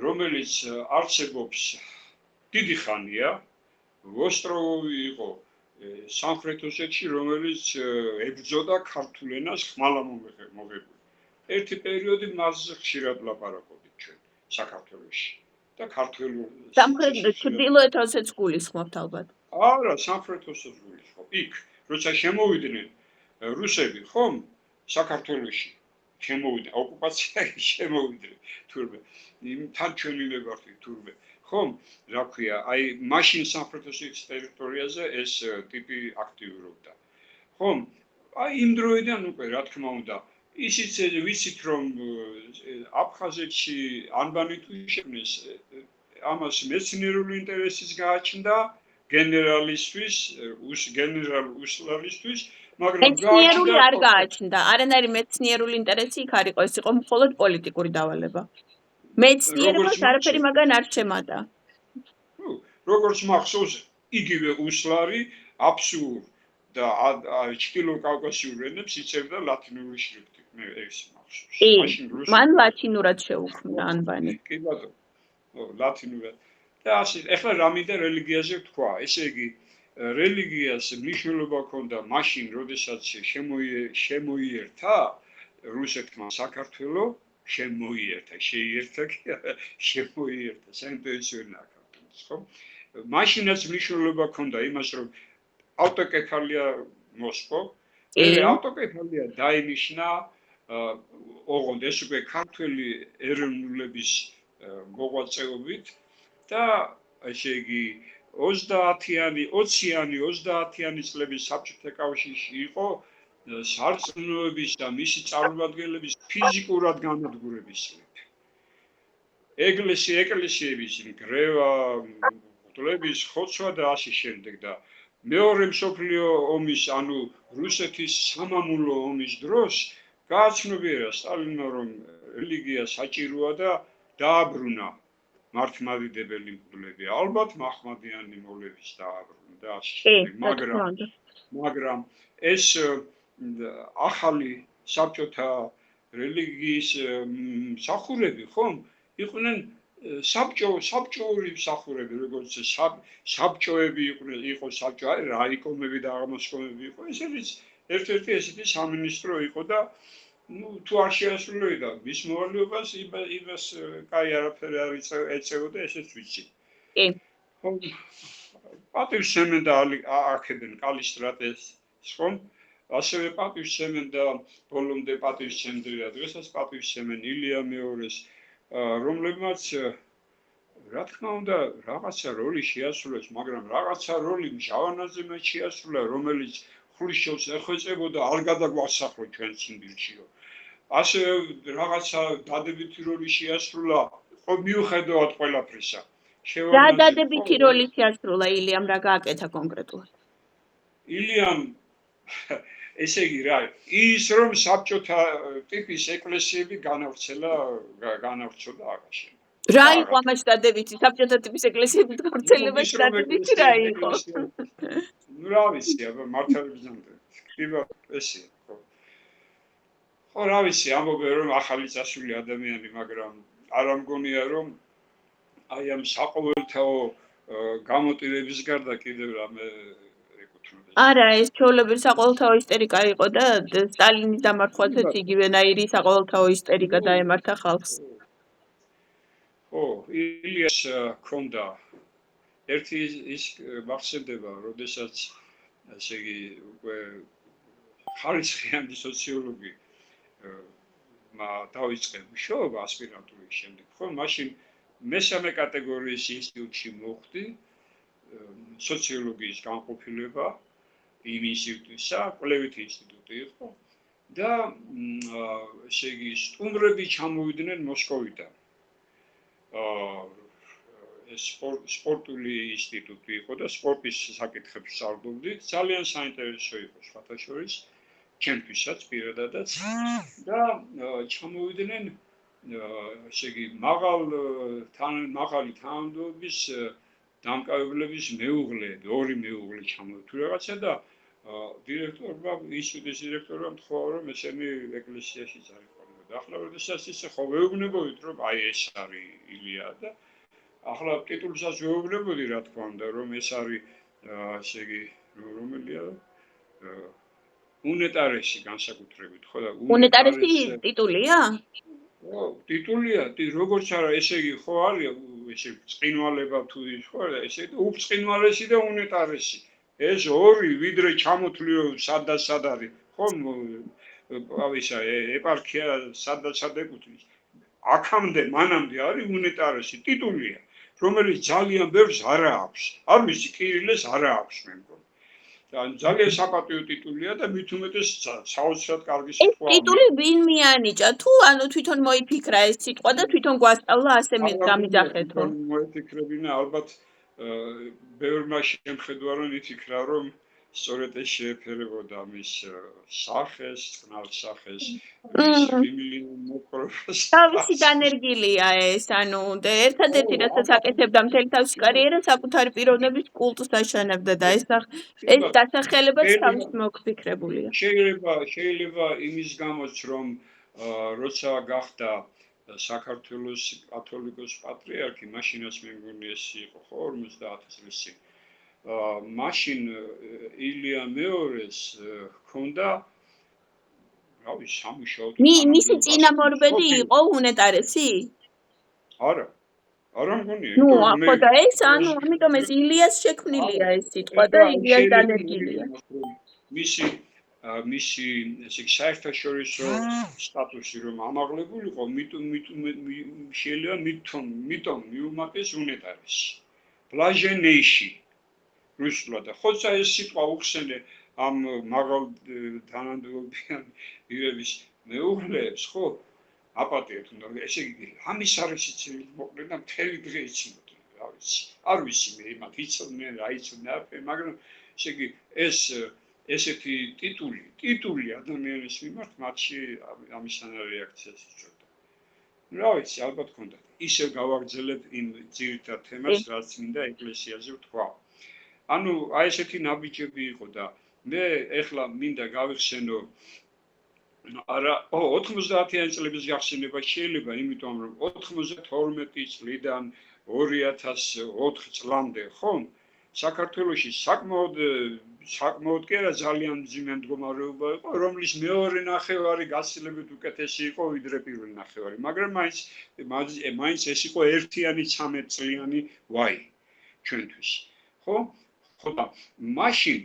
რომელიც არსებობს დიდი ხანია. ვოსტროვი იყო სამხრეთ ოსეთში, რომელიც ებრძოდა ქართულ ენას ხმალა მოგებული. ერთი პერიოდი მასზე ხშირად ლაპარაკობდით ჩვენ საქართველოში და ქართულ სამხრეთ ჩრდილოეთ ოსეთს გულისხმობთ ალბათ. არა, სამხრეთ ოსეთს გულისხმობ. იქ, როცა შემოვიდნენ რუსები, ხომ, საქართველოში შემოვიდნენ, ოკუპაციაში შემოვიდნენ თურმე. თან ჩვენი მეგობარი თურმე. ხომ, რა ქვია, აი მაშინ სამხრეთ ოსეთის ტერიტორიაზე ეს ტიპი აქტიურობდა. ხომ, აი იმ დროიდან უკვე რა თქმა უნდა, ისიც ვიცით რომ აფხაზეთში ანბანი თუ შექმნეს, ამას მეცნიერული ინტერესიც გააჩნდა გენერალისტვის, გენერალ უსლავისთვის, მაგრამ მეცნიერული არ გააჩნდა, არანაირი მეცნიერული ინტერესი იქ არ იყო, ეს იყო მხოლოდ პოლიტიკური დავალება. მეცნიერებას არაფერი მაგან არ შემატა. როგორც მახსოვს, იგივე უსლარი აბსურდ და ჩრდილო კავკასიურ ენებს იწევდა ლათინური შრიფტით. მე ეს მახსოვს. მან ლათინურად შეუქმნა ანბანი. კი ბატონო. ლათინურად. და ასე, ეხლა რა მინდა რელიგიაზე ვთქვა, ესე იგი რელიგიას მნიშვნელობა ჰქონდა მაშინ, როდესაც შემოიერთა რუსეთმა საქართველო, შემოიერთა, საინტერესო ენაა ქართულიც, ხო? მაშინაც მნიშვნელობა ჰქონდა იმას, რომ ავტოკეფალია მოსპო, ავტოკეფალია დაინიშნა, ოღონდ ეს უკვე ქართველი ეროვნულების მოღვაწეობით და ესე იგი 20-იანი წლების საბჭოთა კავშირში იყო სარწმუნოების და მისი წარმომადგენლების ფიზიკურად განადგურების წლები. ეკლესიების გრევა, მღვდლების ხოცვა და ასე შემდეგ და მეორე მსოფლიო ომის, ანუ რუსეთის სამამულო ომის დროს გააცნობიერა სტალინმა, რომ რელიგია საჭიროა და დააბრუნა მართლმადიდებელი მღვდლები, ალბათ მაჰმადიანი მოვლების დააბრუნა და ასე შემდეგ, მაგრამ ეს ახალი საბჭოთა რელიგიის მსახურები, ხომ, იყვნენ საბჭოური მსახურები, როგორც საბჭოები იყო საბჭო, რაიკომები და აღმასკომები იყო, ეს ერთ-ერთი ესეთი სამინისტრო იყო და თუ არ შეასრულებდა მის მოვალეობას, იმას კაი არაფერი არ ეწეოდა, ესეც ვიცი. პატივსცემენ და აქედან კალისტრატეს, ხომ? ასევე პატივსცემენ და ბოლომდე პატივსცემდნენ და დღესაც პატივსცემენ ილია მეორეს, რომლებმაც რა თქმა უნდა რაღაცა როლი შეასრულეს, მაგრამ რაღაცა როლი მჟავანაძემ შეასრულა, რომელიც ხრუშჩოვს ეხვეწებოდა, არ გადაგვასახლო ჩვენ ციმბირშიო. ასე რაღაცა დადებითი როლი შეასრულა, მიუხედავად ყველაფრისა. რა დადებითი როლი შეასრულა ილიამ, რა გააკეთა კონკრეტულად? ილიამ ესე იგი რა, ის რომ საბჭოთა ტიპის ეკლესიები განავრცოდა აკაშენ. რა იყო ამაში დადებითი? საბჭოთა ტიპის ეკლესიების გავრცელებაში დადებითი რა იყო? ნუ რა ვიცი, აბა მართალი ბრძანდა. კი ბატონო, ესეა. ხო, რა ვიცი, ამბობენ რომ ახალი წასული ადამიანი, მაგრამ არ ამგონია რომ აი ამ საყოველთაო გამოტირების გარდა კიდევ რამე ეკუთვნოდა. არა, ეს ჩვეულებრივ საყოველთაო ისტერიკა იყო და სტალინის დამარხვაცაც იგივენაირი საყოველთაო ისტერიკა დაემართა ხალხს. ხო, ილიას ქონდა ერთი ის მახსენდება, როდესაც ესე იგი უკვე ხარისხიანი სოციოლოგი დაიწყე მუშაობა ასპირანტურის შემდეგ, ხო, მაშინ მესამე კატეგორიის ინსტიტუტში მოხვდი სოციოლოგიის განყოფილება იმ ინსტიტუტისა, კვლევითი ინსტიტუტი იყო და ესე იგი სტუმრები ჩამოვიდნენ მოსკოვიდან. ეს სპორტული ინსტიტუტი იყო და სპორტის საკითხებს სწავლობდით. ძალიან საინტერესო იყო სხვათა შორის, ჩემთვისაც პირადადაც და ჩამოვიდნენ ესე იგი მაღალი თანამდებობის დამკავებლების მეუღლეები, ორი მეუღლე ჩამოვიდა თუ რაღაცა და დირექტორმა, ინსტიტუტის დირექტორმა თქვა, რომ ესენი ეკლესიაში წარიყვანებოდა. და ახლა როდესაც ისე ხო ვეუბნებოდით, რომ აი ეს არის ილია და ახლა ტიტულსაც ვეუბნებოდი, რა თქმა უნდა, რომ ეს არის ესე იგი რომელია უნეტარესი განსაკუთრებით, ხო და უნეტარესი ტიტულია? ო, ტიტულია, როგორც არა, ესე იგი ხო არის ესე წყინვალება თუ ის ხო და ესე უბწყინვალესი და უნეტარესი. ეს ორი ვიდრე ჩამოთვლიო სადაც არის, ხო, ავისა ეპარქია სადაც ეკუთვნის. აქამდე მანამდე არის უნეტარესი ტიტულია, რომელიც ძალიან ბევრს არ აქვს. არ ვიცი, კირილეს არ აქვს მე მგონი. ძალიან საპატიო ტიტულია და მით უმეტეს საოცრად კარგი სიტყვა. ეს ტიტული ვინ მიანიჭა? თუ ანუ თვითონ მოიფიქრა ეს სიტყვა და თვითონ გვასწავლა ასე გამიძახეთო. მოიფიქრებინა ალბათ ბევრმა შემხედვა რომ იფიქრა რომ სწორედ ეს შეეფერებოდა მის სახეს, წყნარ სახეს, მის მიმლიან მოპყრობას. თავისი დანერგილია ეს, ანუ ერთადერთი რასაც აკეთებდა მთელი თავისი კარიერა საკუთარი პიროვნების კულტს აშენებდა და ეს დასახელებაც თავის მოფიქრებულია. შეიძლება იმის გამოც რომ როცა გახდა საქართველოს კათოლიკოს პატრიარქი, მაშინაც მე მგონი ეს იყო ხო 50 წლის წინ. მაშინ ილია მეორეს ჰქონდა რავი სამუშაო. მისი წინამორბედი იყო უნეტარესი? არა. არა მგონია. ნუ ახლა და ეს ანუ ამიტომ ეს ილიას შექმნილია ეს სიტყვა და ილიას დანერგილია. მისი ესე საერთაშორისო სტატუსი რომ ამაღლებულიყო, შეიძლება მითომ მიუმატეს უნეტარესი. ბლაჟენეიში რუსულად და ხოცა ეს სიტყვა უხსენე ამ მაღალ თანამდებობიან პირების მეუღლეებს, ხო? აპატიეთ უნდა ესე იგი ამის არის სიცილი მოკლედ და მთელი დღე იცნობდნენ, რა ვიცი. არ ვიცი მე იმათ იცოდნენ, რა იცოდნენ, მაგრამ ესე იგი ესეთი ტიტული ადამიანის მიმართ მათში ამისანა რეაქციას იწვევდა. რა ვიცი, ალბათ ქონდათ. ისევ გავაგრძელებ იმ ძირითად თემას, რაც მინდა ეკლესიაზე ვთქვა. ანუ აი ესეთი ნაბიჯები იყო და მე ეხლა მინდა გავიხსენო არა 90-იანი წლების გახსენება შეიძლება, იმიტომ რომ 92 წლიდან 2004 წლამდე, ხო? საქართველოში საკმაოდ კი არა ძალიან მძიმე მდგომარეობა იყო, რომლის მეორე ნახევარი გაცილებით უკეთესი იყო ვიდრე პირველი ნახევარი, მაგრამ მაინც ეს იყო ერთიანი 13 წლიანი ვაი ჩვენთვის, ხო? ხო და მაშინ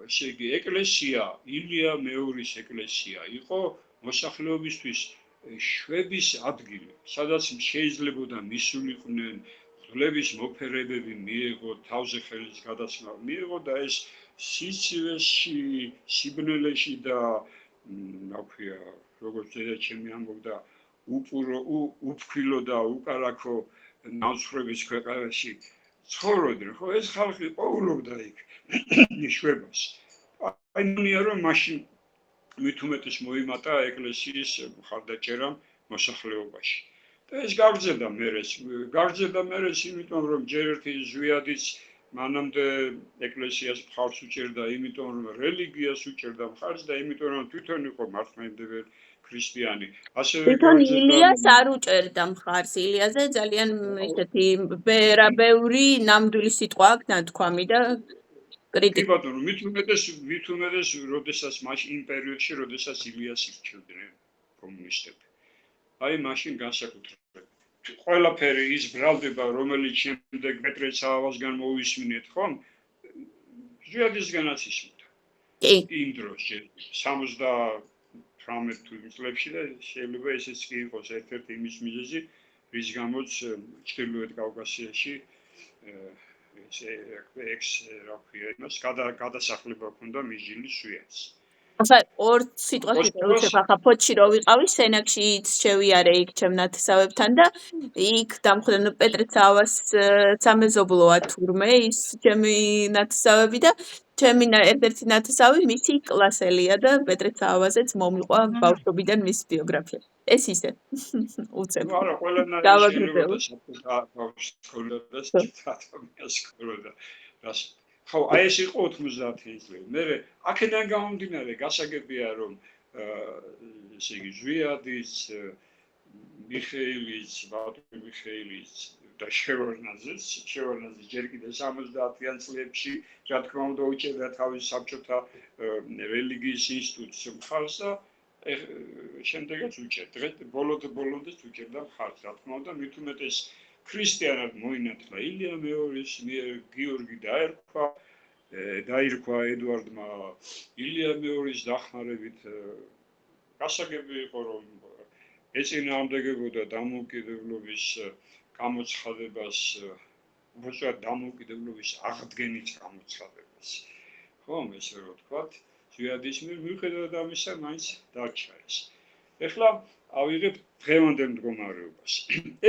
ესე იგი ეკლესია, ილია მეორის ეკლესია იყო მოსახლეობისთვის შვების ადგილი, სადაც შეიძლებოდა მისულიყვნენ, ღლების მოფერებები მიიღო, თავზე ხელის გადაცემა მიიღო და ეს სიცივეში, სიბნელეში და რა ქვია, როგორც დედაჩემი ამბობდა, უფქვილო და უკარაქო ნაცხრების ქვეყანაში ცხოვრობდნენ, ხო, ეს ხალხი პოულობდა იქ შვებას. აი ნია რომ მაშინ მით უმეტეს მოიმატა ეკლესიის მხარდაჭერამ მოსახლეობაში. და ეს გაგრძელდა მერეს, იმიტომ რომ ჯერ ერთი ზვიადიც მანამდე ეკლესიას მხარს უჭერდა, იმიტომ რომ რელიგიას უჭერდა მხარს და იმიტომ რომ თვითონ იყო მართლმადიდებელი ქრისტიანი. ასევე თვითონ ილიას არ უჭერდა მხარს, ილიაზე ძალიან ესეთი ბევრი ნამდვილი სიტყვა აქვს ნათქვამი და კრიტიკა. კი ბატონო, მით უმეტეს, როდესაც მაშინ იმ პერიოდში, როდესაც ილიას ირჩევდნენ კომუნისტები. აი მაშინ განსაკუთრებით. ყველაფერი ის ბრალდება, რომელიც შემდეგ პეტრე ცალავასგან მოვისმინეთ, ხო? ზვიადისგანაც ისმოდა. კი. იმ დროს 70 18 წლებში და შეიძლება ესეც კი იყოს ერთ-ერთი იმის მიზეზი, რის გამოც ჩრდილოეთ კავკასიაში იმას გადასახლება ჰქონდა მისჯილის სვიას. ახლა ორ სიტყვას ვიტყვევთ ახლა ფოთში რო ვიყავი სენაკში შევიარე იქ ჩემ ნათესავებთან და იქ დამხვდა პეტრეცაავას სამეზობლოა თურმე ის ჩემი ნათესავები და ჩემი ერთ-ერთი ნათესავი მისი კლასელია და პეტრეცაავაზეც მომიყვა ბავშვობიდან მის ბიოგრაფია ეს ისე უცებ არა ყველანაირი შეიძლება და საფუძა სკოლა და ადამიანის სკოლა და რას ხო აი ეს იყო 90 წლები მე აქედან გამომდინარე გასაგებია რომ ესე იგი ზვიადის მიხეილის ბატონი მიხეილის და შევარნაძის ჯერ კიდე 70-იან წლებში რა თქმა უნდა უჭერდა თავის საბჭოთა რელიგიის ინსტიტუტს მხარს და შემდეგაც უჭერდა დღეს ბოლომდე უჭერდა მხარს რა თქმა უნდა მით უმეტეს ქრისტიანად მოინათლა ილია მეორის მიერ გიორგი დაირქვა ედვარდმა ილია მეორის დახმარებით გასაგები იყო რომ ეწინააღმდეგებოდა დამოუკიდებლობის გამოცხადებას უბრალოდ დამოუკიდებლობის აღდგენით გამოცხადებას ხო ესე რომ ვთქვათ ზვიადის მიუხედავად ამისა მაინც დარჩა ეს ეხლა ავიღებ დღევანდელ მდგომარეობას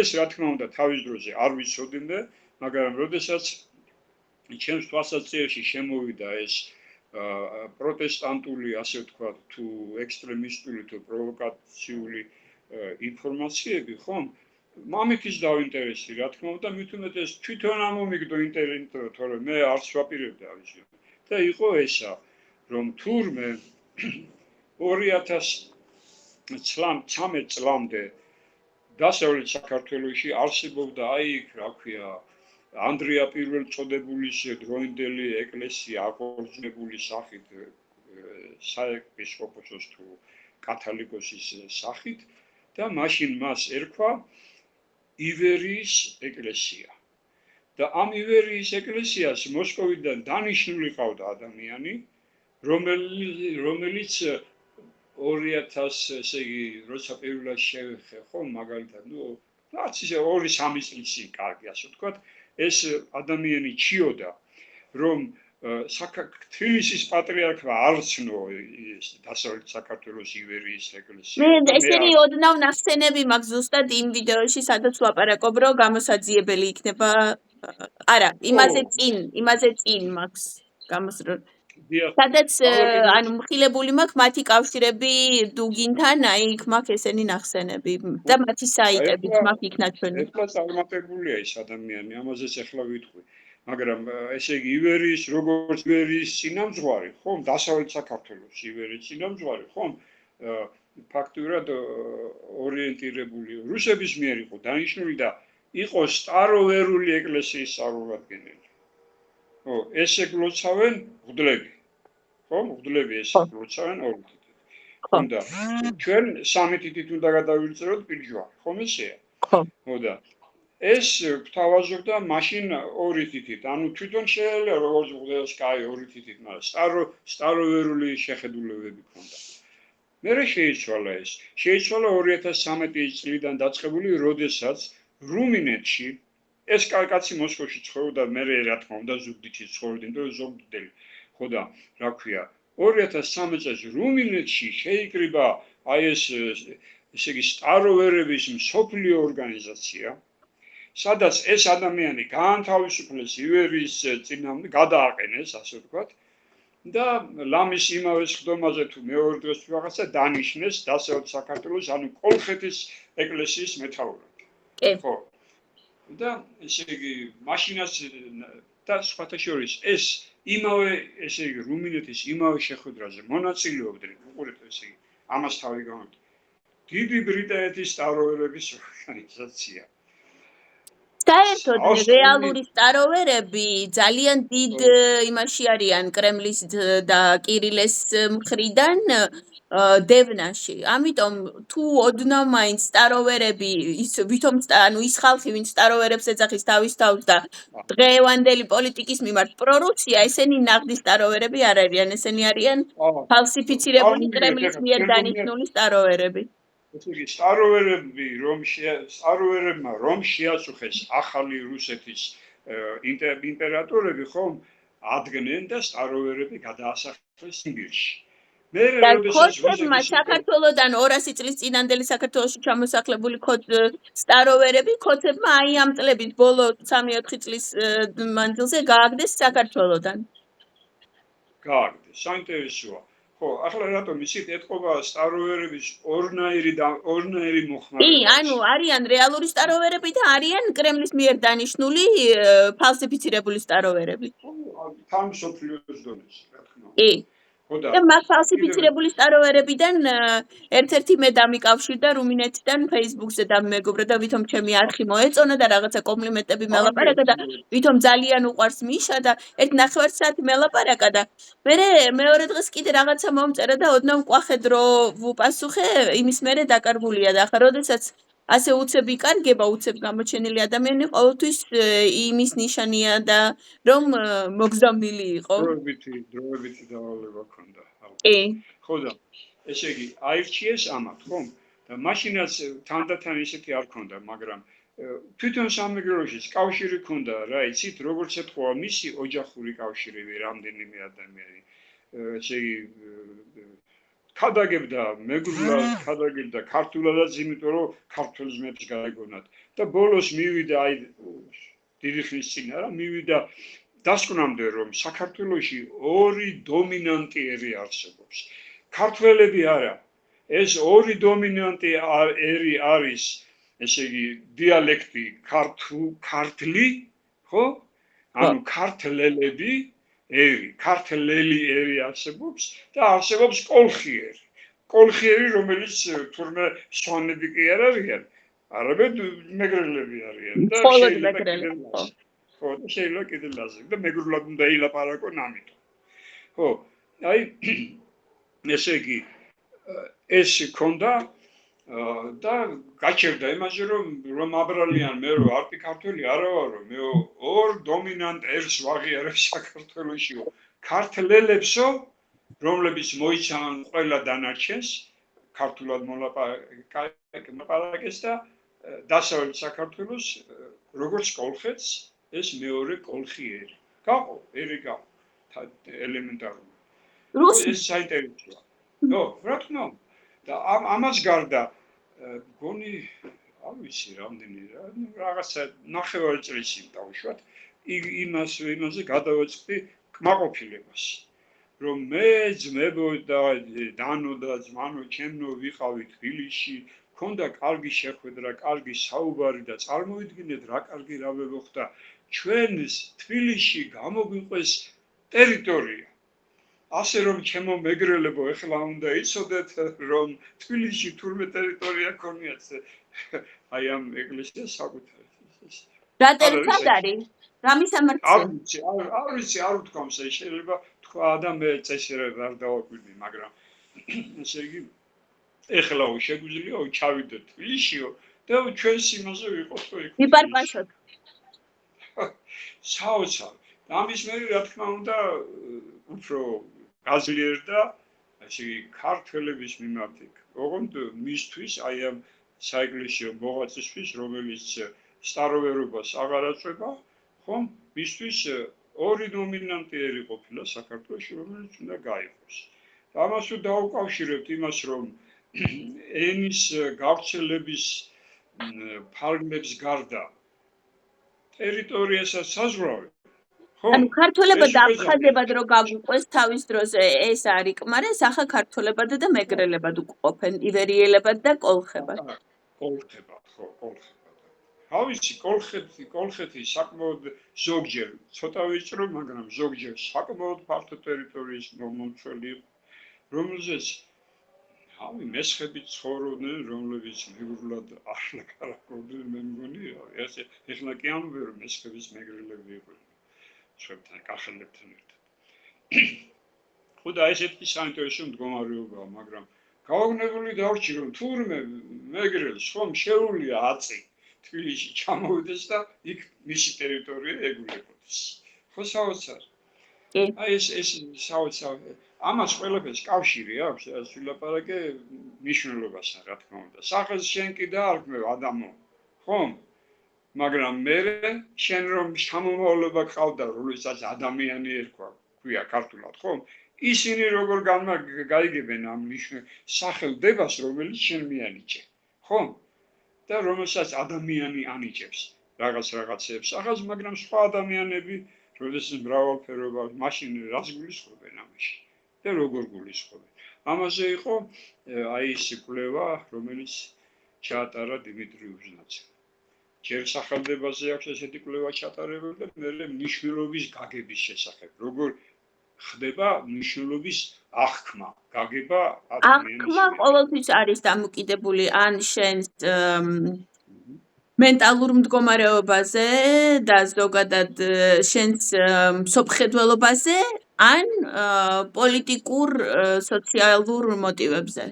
ეს რა თქმა უნდა თავის დროზე არ ვიცოდინე მაგრამ როდესაც ჩემს თვალსაჩინოში შემოვიდა ეს პროტესტანტული ასე ვთქვათ თუ ექსტრემისტული თუ პროვოკაციული ინფორმაციები ხომ მამით ის დავინტერესი რა თქმა უნდა მით უმეტეს თვითონ ამომიგდო ინტერნეტ თორემ მე არც ვაპირებდა ამის და იყო ესა რომ თურმე 2013 წლამდე დასავლეთ საქართველოში არსებობდა აი რა ქვია ანდრია პირველწოდებულის დროინდელი ეკლესია აკორწინებული სახით საეპისკოპოსოს თუ კათოლიკოსის სახით და მაშინ მას ერქვა ივერიის ეკლესია და ამ ივერიის ეკლესიას მოსკოვიდან დანიშნული ყავდა ადამიანი რომელიც 2000 ესე იგი როცა პირველად შევეხე ხო მაგალითად ნუ რაც ისე 2-3 წლის წინ კარგი ასე ვთქვათ ეს ადამიანი ჩიოდა რომ თბილისის პატრიარქმა არცნო დასავლეთ საქართველოს ივერიის ეკლესია მე ესენი ოდნავ ნახსენები მაქვს ზუსტად იმ ვიდეოში სადაც ლაპარაკობ რომ გამოსაძიებელი იქნება არა იმაზე წინ მაქვს სადაც ანუ მხილებული მაქვს მათი კავშირები დუგინთან აი იქ მაქვს ესენი ნახსენები და მათი საიტებიც მაქვს იქ ნაჩვენები ეხლა წარმატებულია ეს ადამიანი ამაზეც ეხლა ვიტყვი მაგრამ ესე იგი ივერიის როგორც ივერიის წინამძღვარი ხომ დასავლეთ საქართველოს ივერიის წინამძღვარი ხომ ფაქტურად ორიენტირებული რუსების მიერ იყო დანიშნული და იყო სტაროვერული ეკლესიის წარმომადგენელი ხო ესე გლოცავენ მღვდლები ხო მღვდლები ესე გლოცავენ ორთით ხო და ჩვენ სამი თითით უნდა გადავიწეროთ პირჯვარი ხომ ესეა ხო და ეს გვთავაზობდა მაშინ ორი თითით ანუ თვითონ შეიძლება როგორც მღვდელს კაი ორი თითით მაგრამ სტაროვერული შეხედულებები ჰქონდა მერე შეიცვალა ეს შეიცვალა 2013 წლიდან დაწყებული როდესაც რუმინეთში ეს კაცი მოსკოვში ცხოვრობდა მე რა თქმა უნდა ზუგდიდში ცხოვრობდა იმიტომ რომ ზუგდიდელი ხო და რა ქვია 2013 წელს რუმინეთში შეიკრიბა აი ეს ესე იგი სტაროვერების მსოფლიო ორგანიზაცია სადაც ეს ადამიანი გაანთავისუფლეს ივერიის წინამდე გადააყენეს ასე ვთქვათ და ლამის იმავე ხდომაზე თუ მეორე დღეს რაღაცა დანიშნეს დასავლეთ საქართველოს ანუ კოლხეთის ეკლესიის მეთაურად ხო და ესე იგი მაშინაც და სხვათა შორის ეს იმავე ესე იგი რუმინეთის იმავე შეხვედრაზე მონაწილეობდნენ უყურეთ ესე იგი ამას თავი გამოვიდა დიდი ბრიტანეთის სტაროვერების ორგანიზაცია საერთოდ ავსტრიული რეალური სტაროვერები ძალიან დიდ იმაში არიან კრემლის და კირილეს მხრიდან დევნაში. ამიტომ თუ ოდნავ მაინც სტაროვერები ის ვითომ ანუ ის ხალხი ვინც სტაროვერებს ეძახის თავის თავს და დღევანდელი პოლიტიკის მიმართ პრორუსია, ესენი ნაღდი სტაროვერები არ არიან, ესენი არიან ფალსიფიცირებული კრემლის მიერ დანიშნული სტაროვერები. ესე იგი სტაროვერებმა რომ შეაწუხეს ახალი რუსეთის იმპერატორები ხომ ადგნენ და სტაროვერები გადაასახლეს სიბირში. მე და როდესაც ქოთებმა საქართველოდან 200 წლის წინანდელი საქართველოში ჩამოსახლებული სტაროვერები ქოთებმა აი ამ წლების ბოლო 3-4 წლის მანძილზე გააგდეს საქართველოდან. გააგდეს, საინტერესოა. ხო, ახლა რატომ ისიც ეთყობა სტაროვერების ორნაირი მოხმარება. კი, ანუ არიან რეალური სტაროვერები და არიან კრემლის მიერ დანიშნული ფალსიფიცირებული სტაროვერები. თან მსოფლიოს დონეზე, რა თქმა უნდა. კი. და მაგ ფალსიფიცირებული სტაროვერებიდან ერთ-ერთი მე დამიკავშირდა რუმინეთიდან Facebook-ზე და მეგობრებთან ვითომ ჩემი არხი მოეწონა და რაღაცა კომპლიმენტები მელაპარაკა და ვითომ ძალიან უყვარს მიშა და 1.5 საათი მელაპარაკა და მეორე დღეს კიდე რაღაცა მომწერა და ოდნავ მკვახედრო ვუპასუხე იმის მერე დაკარგულია და ახლა როდესაც ასე უცებ იკარგება, უცებ გამოჩენილი ადამიანი ყოველთვის იმის ნიშანია და რომ მოგზავნილი იყო. დროებითი დავალება ქონდა. კი. ხო და ესე იგი აირჩიეს ამათ, ხომ? და მაშინაც თანდათან ისეთი არ ქონდა, მაგრამ თვითონ სამეგრელოშიც კავშირი ქონდა, რა იცით, როგორც ეთქვა მისი ოჯახური კავშირები რამდენიმე ადამიანი. ესე იგი ქადაგებდა მეგრულად, ქადაგებდა ქართულადაც, იმიტომ რომ ქართულ ძმებს გაეგონათ. და ბოლოს მივიდა აი დიდი ხნის წინ არა, მივიდა დასკვნამდე რომ საქართველოში ორი დომინანტი ერი არსებობს. ქართველები არა. ეს ორი დომინანტი ერი არის, ესე იგი დიალექტი ქართლი, ხო? ანუ ქართლელები ერი, ქართლელი ერი არსებობს და არსებობს კოლხიერი. კოლხიერი, რომელიც თურმე სვანები კი არ არიან, არამედ მეგრელები არიან და შეიძლება კიდე ლაზი და მეგრულად უნდა ილაპარაკონ ამიტომ. ხო, აი ესე იგი ეს ქონდა და გაჩერდა იმაზე რომ აბრალიან მე რომ არტი ქართველი არა ვარო, მე ორ დომინანტ ერს ვაღიარებ საქართველოშიო. ქართლელებსო, რომლებიც მოიცავენ ყველა დანარჩენს, ქართულად მოლაპარაკეს და დასავლეთ საქართველოს როგორც კოლხეთს ეს მეორე კოლხიერი. გაყო, ერი გაყო. ელემენტარული. ეს საინტერესოა. ნო, რა თქმა უნდა. და ამას გარდა გონი არ ვიცი რამდენი რაღაცა 9 წელიწადში დავუშვათ იმაზე გადავეწყდი კმაყოფილებას რომ მე ძმებო და დანო და ძმანო ჩემნო ვიყავი თბილისში ქონდა კარგი შეხვედრა კარგი საუბარი და წარმოიდგინეთ რა კარგი რამე მოხდა ჩვენს თბილისში გამოგვიყვეს ტერიტორია ასე რომ ჩემო მეგრელებო ეხლა უნდა იცოდეთ რომ თბილისში თურმე ტერიტორია ქონიათ აი ამ ეკლესიას საკუთარი რა ტერიტორია არის? რა მისამართი? არ ვიცი არ ვთქვამს შეიძლება თქვა და მე წესრიგად არ დავაკვირდი მაგრამ ესე იგი ეხლა შეგვიძლია ჩავიდეთ თბილისშიო და ჩვენს იმაზე ვიყოთ იქ ვიპარპაშოთ საოცარ ამის მე რა თქმა უნდა უფრო გაზლიერდა ესე იგი ქართველების მიმართ ოღონდ მისთვის აი ამ საეკლესიო მოღვაწისთვის რომელიც სტაროვერობას აღარ აწვება ხომ მისთვის ორი დომინანტი ერი ყოფილა საქართველოში რომელიც უნდა გაიყოს ამას დავუკავშირებთ იმას რომ ენის გავრცელების ფარგლებს გარდა ტერიტორიასაც საზღვრავი ანუ ქართველებად და აფხაზებად რო გაგვიყვეს თავის დროზე ეს არის კმარა სახა ქართველებად და მეგრელებად უყოფენ ივერიელებად და კოლხებად კოლხებად ხო კოლხებად ავიცი კოლხეთი საკმაოდ ზოგჯერ ცოტა ვიჭრო მაგრამ ზოგჯერ საკმაოდ ფართო ტერიტორიის მომცველი რომელზეც თავი მესხები ცხოვრობდნენ, რომლებიც მეგრულად არ ლაპარაკობდნენ, მე მგონი, ესე ეხლა კი ამბობ, რომ მესხების მეგრელები იყვნენ. ჩვენთან კახელებთან ერთად. ხოდა ესეთი საინტერესო მდგომარეობაა, მაგრამ გაოგნებული დარჩი, რომ თურმე მეგრელს ხომ შეუძლია აწი თბილისში ჩამოვიდეს და იქ მისი ტერიტორია ეგულებოდეს. ხო საოცარ. კი. აი ეს საოცარ. ამას ყველაფერს კავშირი აქვს, რაც ვილაპარაკე მნიშვნელობასთან, რა თქმა უნდა. სახელს შენ კი დაარქმევ ადამო. ხომ? მაგრამ მე შენ რომ შთამომავლობა ყავდა, როდესაც ადამიანი ერქვა, ქვია ქართულად, ხომ? ისინი როგორ გაიგებენ ამ სახელდებას, რომელიც შენ მიანიჭე. ხომ? და რომელსაც ადამიანი ანიჭებს რაღაცებს ახალს, მაგრამ სხვა ადამიანები, როდესაც მრავალფერობა, მაშინ რას გულისხმობენ ამაში? და როგორ გულისხმობენ? ამაზე იყო აი ეს კვლევა, რომელიც ჩაატარა დიმიტრი უზნაძემ. ჯერ სახელდებაზე აქვს ესეთი კვლევა ჩატარებული და მერე მნიშვნელობის გაგების შესახებ. როგორ ხდება მნიშვნელობის აღქმა, გაგება ადამიანის. აღქმა ყოველთვის არის დამოკიდებული ან შენს მენტალურ მდგომარეობაზე და ზოგადად შენს მსოფლმხედველობაზე, ან პოლიტიკურ სოციალურ მოტივებზე.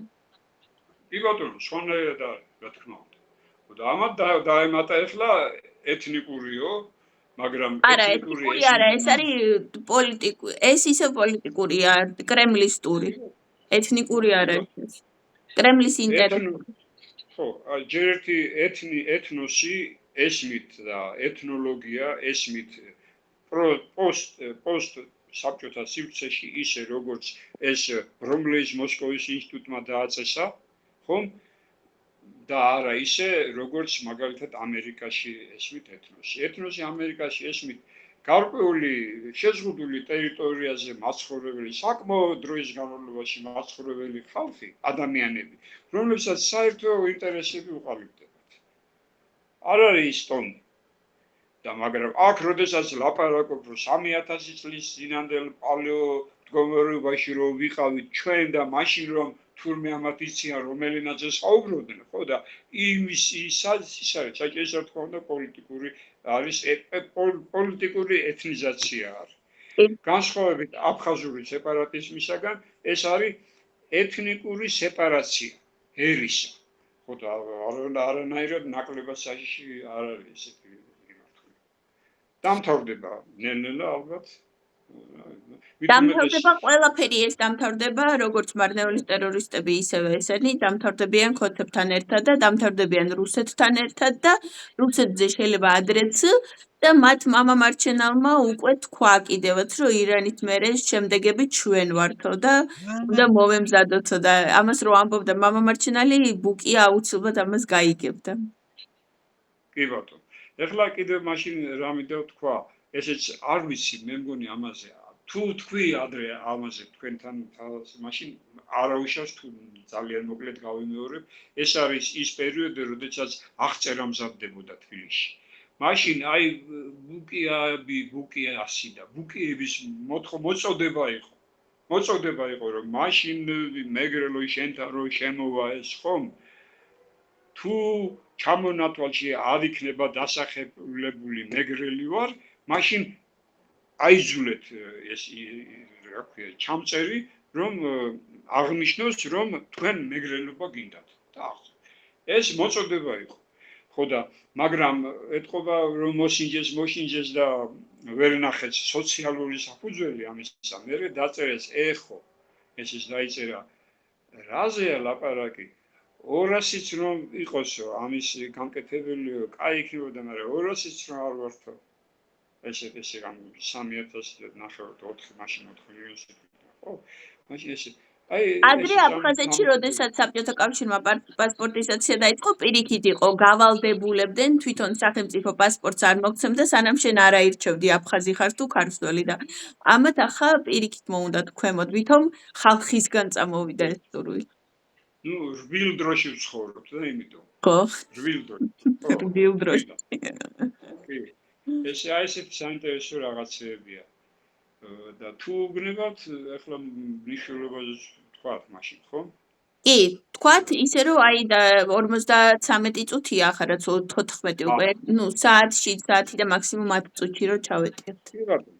კი ბატონო, სხვანაირად არის, რა თქმა უნდა. და ამათ დაემატა ახლა ეთნიკურიო, მაგრამ ეთნიკური არა, ეს არის პოლიტიკური, ეს ისე პოლიტიკურია, კრემლისტური. ეთნიკური არა ეს. კრემლის ინტერესი. ხო, ჯერ ერთი ეთნოსი ესმით და ეთნოლოგია ესმით პოსტ საბჭოთა სივრცეში ისე როგორც ეს რომლის მოსკოვის ინსტიტუტმა დააწესა, ხომ? და არა ისე როგორც მაგალითად ამერიკაში ესმით ეთნოსი. ეთნოსი ამერიკაში ესმით გარკვეული შეზღუდული ტერიტორიაზე მაცხოვრებელი, საკმაოდ დროის განმავლობაში მაცხოვრებელი ხალხი, ადამიანები, რომლებსაც საერთო ინტერესები უყალიბდებათ. არ არის ტონი. და მაგრამ აქ როდესაც ლაპარაკობ, რომ 3000 წლის წინანდელ პალეო მდგომარეობაში რომ ვიყავით ჩვენ და მაშინ რომ თურმე ამათ იციან რომელი ნაწილს საუბრობდნენ, ხო და ის არის საჭირო რა თქმა უნდა პოლიტიკური არის პოლიტიკური ეთნიზაცია არის. განსხვავებით აფხაზური სეპარატიზმისაგან, ეს არის ეთნიკური სეპარაცია ერისა. ხო და არანაირად ნაკლებად არ არის ესეთი მიმართულება. დამთავრდება ნელ-ნელა ალბათ. დამთავრდება ყველაფერი, ეს დამთავრდება როგორც მარნეულის ტერორისტები, ისევე ესენი დამთავრდებიან ქოთებთან ერთად და დამთავრდებიან რუსეთთან ერთად და რუსეთზე შეიძლება ადრეც და მათ მამამარჩენალმა უკვე თქვა კიდევაც, რომ ირანით მერე შემდეგები ჩვენ ვართო და უნდა მოვემზადოთ და ამას რო ამბობდა მამამარჩენალი, ბუკია აუცილებლად ამას გაიგებდა. კი ბატონო. ეხლა კიდევ მაშინ რამე თქვა, ესეც არ ვიცი, მე მგონი ამაზე. თუ თქვი ადრე ამაზე თქვენთან მაშინ არავიშავს თუ ძალიან მოკლედ გავიმეორებ, ეს არის ის პერიოდი, როდესაც აღწერა მზადდებოდა თბილისში. მაშინ აი ბუკიასი და ბუკიების მოწოდება იყო. მოწოდება იყო, რომ მაშინ მეგრელო შენთან რო შემოვა ეს ხომ? თუ ჩამონათვალში არ იქნება დასახელებული მეგრელი ვარ, მაშინ აიძულეთ ეს რა ქვია, ჩამწერი, რომ აღნიშნოს, რომ თქვენ მეგრელობა გინდათ. და ეს მოწოდება იყო. ხო და მაგრამ ეთყობა რომ მოსინჯეს და ვერ ნახეთ სოციალური საფუძველი ამისა. მერე დაწერეს ეხო. ეს დაიწერა რაზეა ლაპარაკი? 200-იც რომ იყოსო, ამის გამკეთებელიო, კაი იქნებოდა, მაგრამ 200-იც რომ არ ვართო. ესე 3000 ნახევართ 4 მაშინ 4 მილიონს ხო? მაშინ ესე ადრე აფხაზეთში, როდესაც საბჭოთა კავშირმა პასპორტიზაცია დაიწყო, პირიქით იყო, გავალდებულებდნენ თვითონ სახელმწიფო პასპორტს არ მოგცემდა, სანამ შენ არ აირჩევდი აფხაზი ხარ თუ ქართველი და ამათ ახლა პირიქით მოუნდათ ქვემოთ, ვითომ ხალხისგან წამოვიდა ეს ზურვი. ნუ რბილ დროში ვცხოვრობ და იმიტომ. ხო. რბილ დროში. რბილ დროში. კი. ეს ესეთი საინტერესო რაღაცებია. და თუ გნებავთ ახლა მნიშვნელობაზე თქვათ მაშინ, ხო? კი, თქვათ ისე რომ აი და 53 წუთია ახლა რაც 14 უკვე, ნუ საათი და მაქსიმუმ 10 წუთში რომ ჩავეტიოთ. კი ბატონო.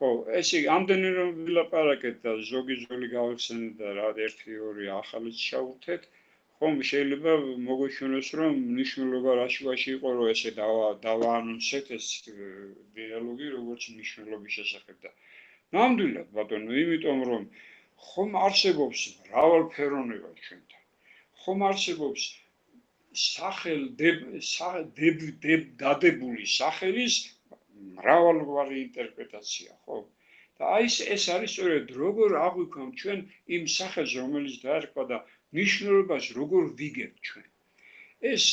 ხო, ესე ამდენი რომ ვილაპარაკეთ და ზოგი გავიხსენეთ და რა 1-2 ახალიც ჩავუთეთ, ხომ შეიძლება მოგეჩვენოს რომ მნიშვნელობა რაშუაში იყო რომ ესე დავაანონსეთ ეს დიალოგი როგორც მნიშვნელობის შესახებ და ნამდვილად ბატონო, იმიტომ რომ ხომ არსებობს მრავალფეროვნება ჩვენთან. ხომ არსებობს დადებული სახელის მრავალგვარი ინტერპრეტაცია, ხო? და აი ეს არის სწორედ როგორ აღვიქვამთ ჩვენ იმ სახელს, რომელიც დაერქვა და მნიშვნელობას როგორ ვიგებთ ჩვენ. ეს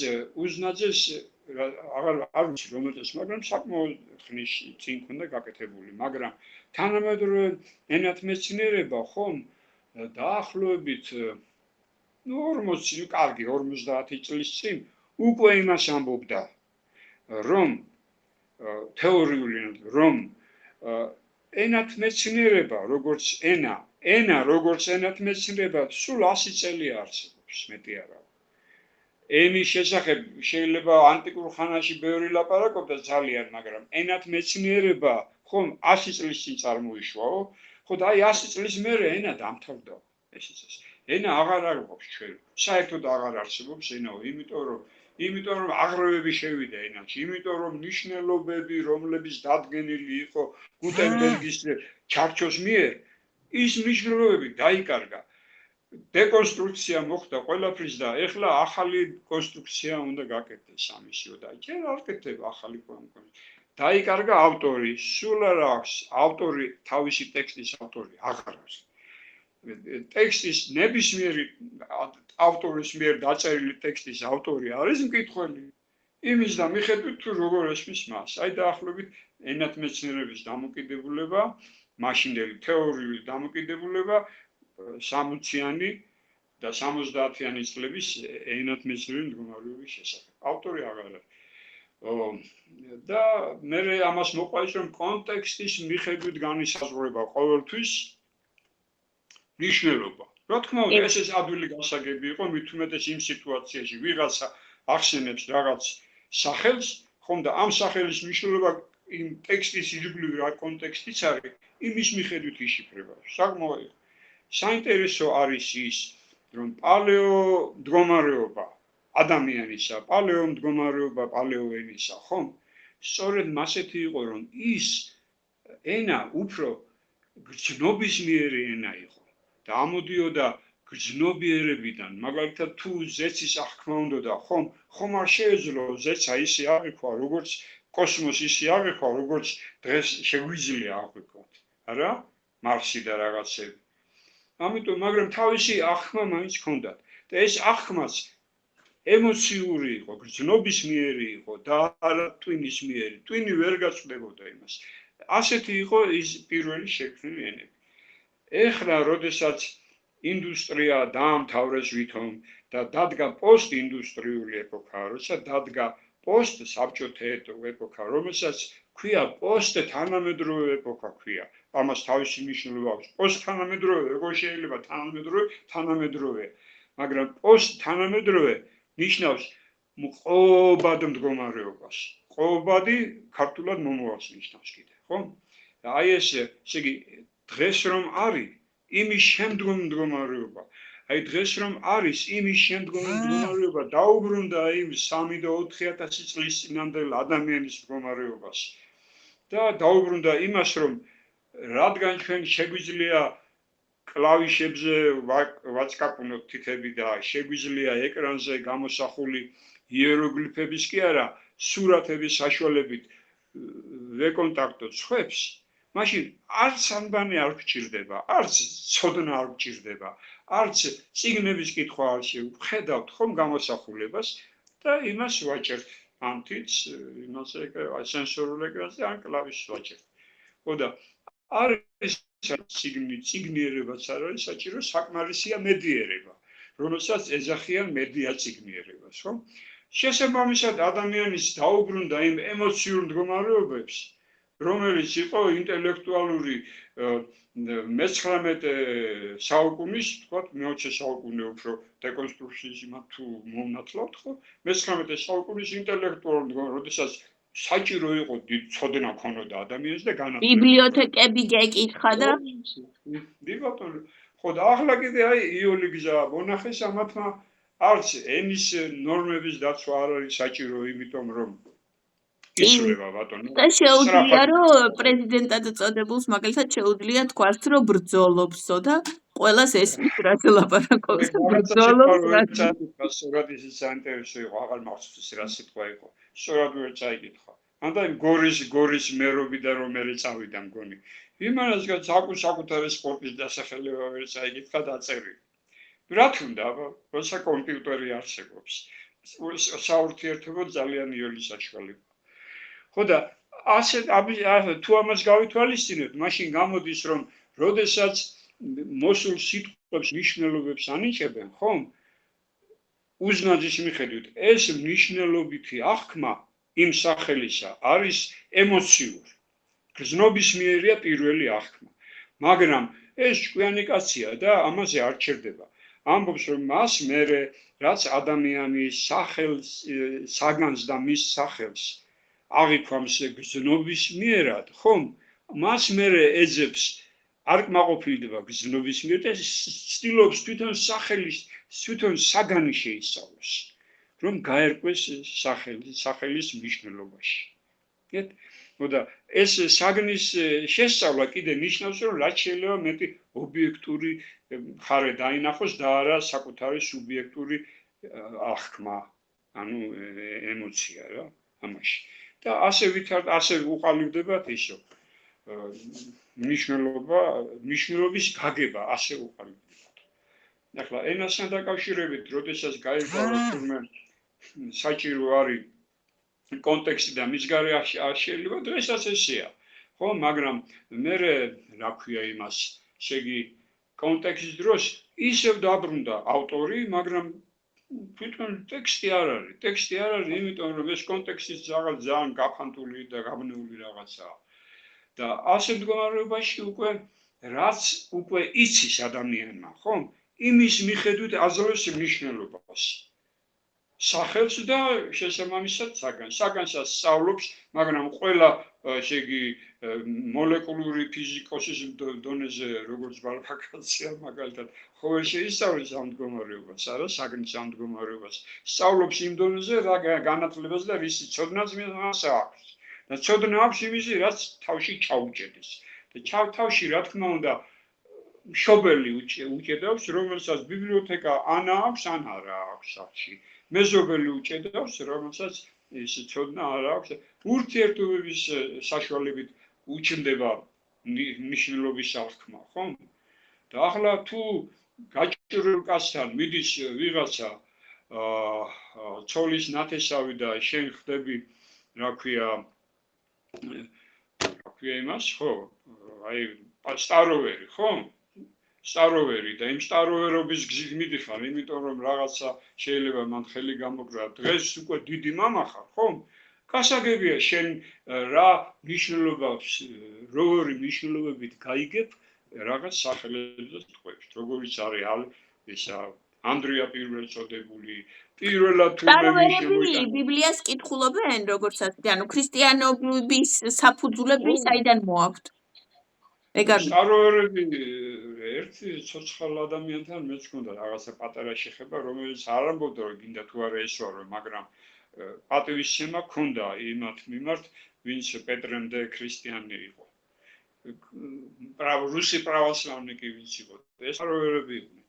უზნაძეს არ ვიცი რომელზეც, მაგრამ საკმაოდ ხნის წინ ქონდა გაკეთებული, მაგრამ თანამედროვე ენათმეცნიერება ხომ დაახლოებით 50 წლის წინ უკვე იმას ამბობდა, რომ თეორიული რომ ენათმეცნიერება როგორც ენა როგორც ენათმეცნიერება სულ 100 წელი არსებობს, მეტი არა. ენის შესახებ შეიძლება ანტიკურ ხანაში ბევრი ლაპარაკობდა ძალიან, მაგრამ ენათმეცნიერება ხომ 100 წლის წინ წარმოიშვაო, ხო და აი 100 წლის მერე ენა დამთავრდა. ესეც ეს. ენა აღარ არსებობს ჩვენ. საერთოდ აღარ არსებობს ენაო, იმიტომ რომ აღრევები შევიდა ენაში, იმიტომ რომ ნიშნულობები, რომლებიც დადგენილი იყო გუტენბერგის ჩარჩოს მიერ, ის ნიშნულობები დაიკარგა. დეკონსტრუქცია მოხდა ყველაფრის და ეხლა ახალი კონსტრუქცია უნდა გაკეთდეს ამისიო და ჯერ არ კეთდება ახალი კონსტრუქცია. დაიკარგა ავტორი, სულ არ აქვს ავტორი, თავისი ტექსტის ავტორი აღარ არის. ტექსტის ნებისმიერი ავტორის მიერ დაწერილი ტექსტის ავტორი არის მკითხველი. იმის და მიხედვით თუ როგორ ესმის მას. აი დაახლოებით ენათმეცნიერების დამოკიდებულება, მაშინდელი თეორიული დამოკიდებულება 60-იანი და 70-იანი წლების ენათმეცნიერული მდგომარეობის შესახებ. ავტორი აღარ არის. და მე ამას მოყვა ის რომ კონტექსტის მიხედვით განისაზღვრება ყოველთვის ნიშნულობა. რა თქმა უნდა, ეს ადვილი გასაგები იყო, მით უმეტეს იმ სიტუაციაში ვიღაცა ახსენებს რაღაც სახელს, ხომ და ამ სახელის მნიშვნელობა იმ ტექსტის ირგვლივ რა კონტექსტიც არის, იმის მიხედვით იშიფრება. საკმაოდ საინტერესო არის ის, რომ პალეო მდგომარეობა ადამიანისა, პალეო მდგომარეობა პალეოენისა, ხომ? სწორედ მასეთი იყო, რომ ის ენა უფრო გრძნობისმიერი ენა იყო. და ამოდიოდა გრძნობიერებიდან, მაგალითად თუ ზეცის აღქმა უნდოდა, ხომ არ შეეძლო ზეცა ისე აღიქვა, როგორც კოსმოსი ისე აღიქვა, როგორც დღეს შეგვიძლია აღვიქვათ, არა? მარსი და რაღაცები. ამიტომ, მაგრამ თავისი აღქმა მაინც ჰქონდათ და ეს აღქმაც ემოციური იყო, გრძნობისმიერი იყო და არა ტვინისმიერი. ტვინი ვერ გაწვდებოდა იმას. ასეთი იყო ის პირველი შექმნილი ენები. ეხლა, როდესაც ინდუსტრია დაამთავრეს ვითომ და დადგა პოსტინდუსტრიული ეპოქა, როცა დადგა პოსტსაბჭოთა ეპოქა, რომელსაც ქვია პოსტთანამედროვე ეპოქა ქვია. ამას თავისი მნიშვნელობა აქვს. პოსტთანამედროვე როგორ შეიძლება თანამედროვე, მაგრამ პოსტთანამედროვე ნიშნავს მყობად მდგომარეობას. ყობადი ქართულად მომავალს ნიშნავს კიდე, ხო? და აი ესე იგი დღეს რომ არის იმის შემდგომ მდგომარეობა. აი დღეს რომ არის იმის შემდგომ მდგომარეობა დაუბრუნდა იმ 3 და 4000 წლის წინანდელ ადამიანის მდგომარეობას. და დაუბრუნდა იმას რომ რადგან ჩვენ შეგვიძლია კლავიშებზე ვაწყაპუნოთ თითები და შეგვიძლია ეკრანზე გამოსახული იეროგლიფების კი არა, სურათების საშუალებით ვეკონტაქტოთ სხვებს, მაშინ არც ანბანი არ გჭირდება, არც ცოდნა არ გჭირდება, არც წიგნების კითხვა არ შევხედავთ ხომ გამოსახულებას და იმას ვაჭერთ ანთიც, იმას სენსორულ ეკრანზე ან კლავიშს ვაჭერთ. ხო და არის ციგნიერებაც არ არის საჭირო, საკმარისია მედიერება, რომელსაც ეძახიან მედია ციგნიერებას, ხო? შესაბამისად ადამიანის დაუბრუნდა იმ ემოციურ მდგომარეობებს, რომელიც იყო ინტელექტუალური 19 საუკუნის, თქვათ, მე-20 საუკუნე უფრო დეკონსტრუქციის იმათ თუ მომნათლავთ, ხო? მე-19 საუკუნის ინტელექტუალური, როდესაც საჭირო იყო დიდ ცოდნა ქონოდა ადამიანს და განათლება. ბიბლიოთეკები გეკითხა და ბიბლიოთეკები. ხო და ახლა კიდე აი იული გზა მონახეს ამათმა არც ენის ნორმების დაცვა არ არის საჭირო, იმიტომ რომ ისვლება ბატონო. და შეუძლია რომ პრეზიდენტად წოდებულს მაგალითად შეუძლია თქვას რომ ბრძოლობსო და ყველას ესმის რაც ლაპარაკობს ბრძოლობს რაც სწორად ის საინტერესო იყო, აღარ მახსოვს რა სიტყვა იყო. სწორად ვერ წაიკითხა. ანდა იმ გორის მერობი და რომელი წავიდა მგონი. იმანაცაც საკუთარი სპორტის დასახელება ვერ წაიკითხა დაწერილი. რა თქმა უნდა, როცა კომპიუტერი არსებობს, საურთიერთობო ძალიან იოლი საშუალება. ხო და ასე თუ ამას გავითვალისწინებთ, მაშინ გამოდის რომ როდესაც მოსულ სიტყვებს მნიშვნელობებს ანიჭებენ, ხომ? უზნაძის მიხედვით ეს მნიშვნელობითი აღქმა იმ სახელისა არის ემოციური. გრძნობისმიერია პირველი აღქმა. მაგრამ ეს ჭკვიანი კაცია და ამაზე არ ჩერდება. ამბობს რომ მას მერე რაც ადამიანის სახელს, საგანს და მის სახელს აღიქვამს გრძნობისმიერად, ხომ? მას მერე ეძებს არ კმაყოფილდება გრძნობისმიერ და ცდილობს თვითონ საგანი შეისწავლოს, რომ გაერკვეს სახელის მნიშვნელობაში. გეთ? და ეს საგნის შესწავლა კიდე ნიშნავს, რომ რაც შეიძლება მეტი ობიექტური მხარე დაინახოს და არა საკუთარი სუბიექტური აღქმა, ანუ ემოცია რა ამაში. და ასე უყალიბდებათ ისო მნიშვნელობის გაგება ასე უყალიბდებათ. ახლა ენასთან დაკავშირებით, როდესაც გაიგავთ თურმე საჭირო არის კონტექსტი და მის გარე შეიძლება დღესაც ესეა. ხო, მაგრამ მე რა ქვია იმას, შეგი კონტექსტის დროს ისევ დაბრუნდა ავტორი, მაგრამ თვითონ ტექსტი არ არის. ტექსტი არ არის, იმიტომ რომ ეს კონტექსტის რაღაც ძალიან გაფანტული და გაბნეული რაღაცაა. და ასე მდგომარეობაში რაც უკვე იცის ადამიანმა, ხომ? იმის მიხედვით აძლევს მნიშვნელობას. სახელს და შესაბამისად საგანს. საგანსაც სწავლობს, მაგრამ ყველა შეგი მოლეკულური ფიზიკოსის დონეზე, როგორც ბალფაკაცია მაგალითად, ხო შეისწავლის ამ მდგომარეობას, არა საგნის ამ მდგომარეობას. სწავლობს იმ დონეზე, რა განათლებას და რის ცოდნას მას აქვს. და ცოდნა აქვს იმისი, რაც თავში ჩაუჭედეს. და თავში, რა თქმა უნდა, მშობელი უჭედავს, რომელსაც ბიბლიოთეკა ან აქვს, ან არა აქვს სახში. მეზობელი უჭედავს, რომელსაც ის ცოდნა არ აქვს. ურთიერთობების საშუალებით უჩნდება მნიშვნელობის აღქმა, ხომ? და ახლა თუ გაჭირვებულ კაცთან მიდის ვიღაცა ცოლის ნათესავი და შენ ხდები, რა ქვია იმას, ხო? აი სტაროვერი, ხო? სტაროვერი და იმ სტაროვერობის გზით მიდიხარ, იმიტომ რომ რაღაცა შეიძლება მან ხელი გამოგრა. დღეს უკვე დიდი მამა ხარ, ხო? გასაგებია შენ რა მნიშვნელობას, როგორი მნიშვნელობებით გაიგებ რაღაც სახელებს და სიტყვებს, როგორიც არის ისა ანდრია პირველ წოდებული, პირველად თურმე სტაროვერები ბიბლიას კითხულობენ, როგორც ანუ ქრისტიანობის საფუძვლები საიდან მოაქვთ? სტაროვერები ერთი ცოცხალ ადამიანთან მეც მქონდა რაღაცა პატარა შეხება, რომელიც არ ამბობდა რომ გინდა თუ არა ესვარო, მაგრამ პატივისცემა ჰქონდა იმათ მიმართ, ვინც პეტრემდე ქრისტიანი იყო. რუსი პრავოსლავნიკი ვინც იყო. ეს სტაროვერები იყვნენ.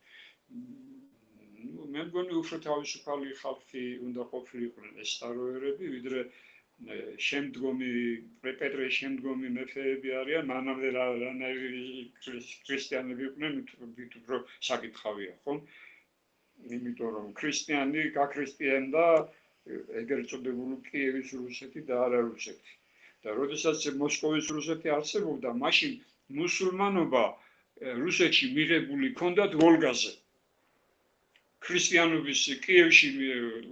მე მგონი უფრო თავისუფალი ხალხი უნდა ყოფილიყვნენ ეს სტაროვერები, ვიდრე შემდგომი პეტრე შემდგომი მეფეები არიან, მანამდე რანაირი ქრისტიანები იყვნენ, მით უფრო საკითხავია, ხო? იმიტომ რომ ქრისტიანი გაქრისტიანდა ეგრეთ წოდებული კიევის რუსეთი და არა რუსეთი. და როდესაც მოსკოვის რუსეთი არსებობდა, მაშინ მუსულმანობა რუსეთში მიღებული ჰქონდათ ვოლგაზე. ქრისტიანობის კიევში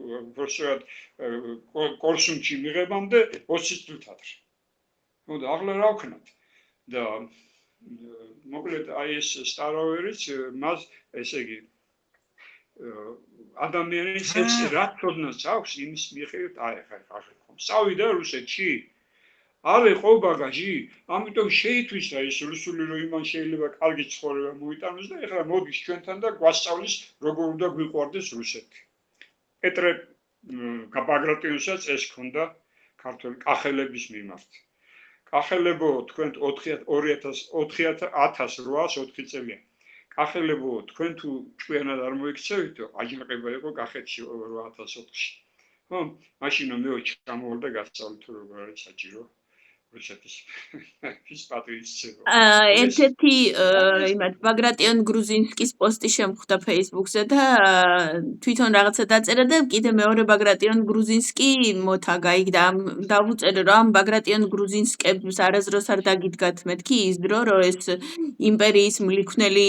უბრალოდ კორსუნჩი მიღებამდე 20 წლით ადრე. მოდა ახლა რა ვქნათ და მოკლედ აი ეს სტარავერიც მას ესე იგი ადამიანის ეს რა თქონდაც აქვს იმის მიხედვით აი ხა წავიდა რუსეთში არ იყო ბაგაჟი ამიტომ შეითვისა ეს რუსული რომ იმან შეიძლება კარგი ცხოვრება მოიტანოს და ეხლა მოდის ჩვენთან და გვასწავლის როგორ უნდა გვიყვარდეს რუსეთი პეტრე ბაგრატიონსაც ეს ქონდა ქართული კახელების მიმართ კახელებო თქვენ 1804 წელია კახელებო თქვენ თუ ჭკვიანად არ მოიქცევითო აჯანყება იყო კახეთში 8004-ში ხო მაშინ მე ჩამოვალ და გასწავლე თუ როგორ არის საჭირო რუსეთის ის პატრიოტიზმი ერთ-ერთი იმათ ბაგრატიონ გრუზინსკის პოსტი შემხვდა Facebook-ზე და თვითონ რაღაცა დაწერა და კიდე მეორე ბაგრატიონ გრუზინსკი მოთაგა იქ და დავუწერე რომ ამ ბაგრატიონ გრუზინსკებს არასდროს არ დაგიდგათ მეთქი ის დრო რომ ეს იმპერიის მლიქვნელი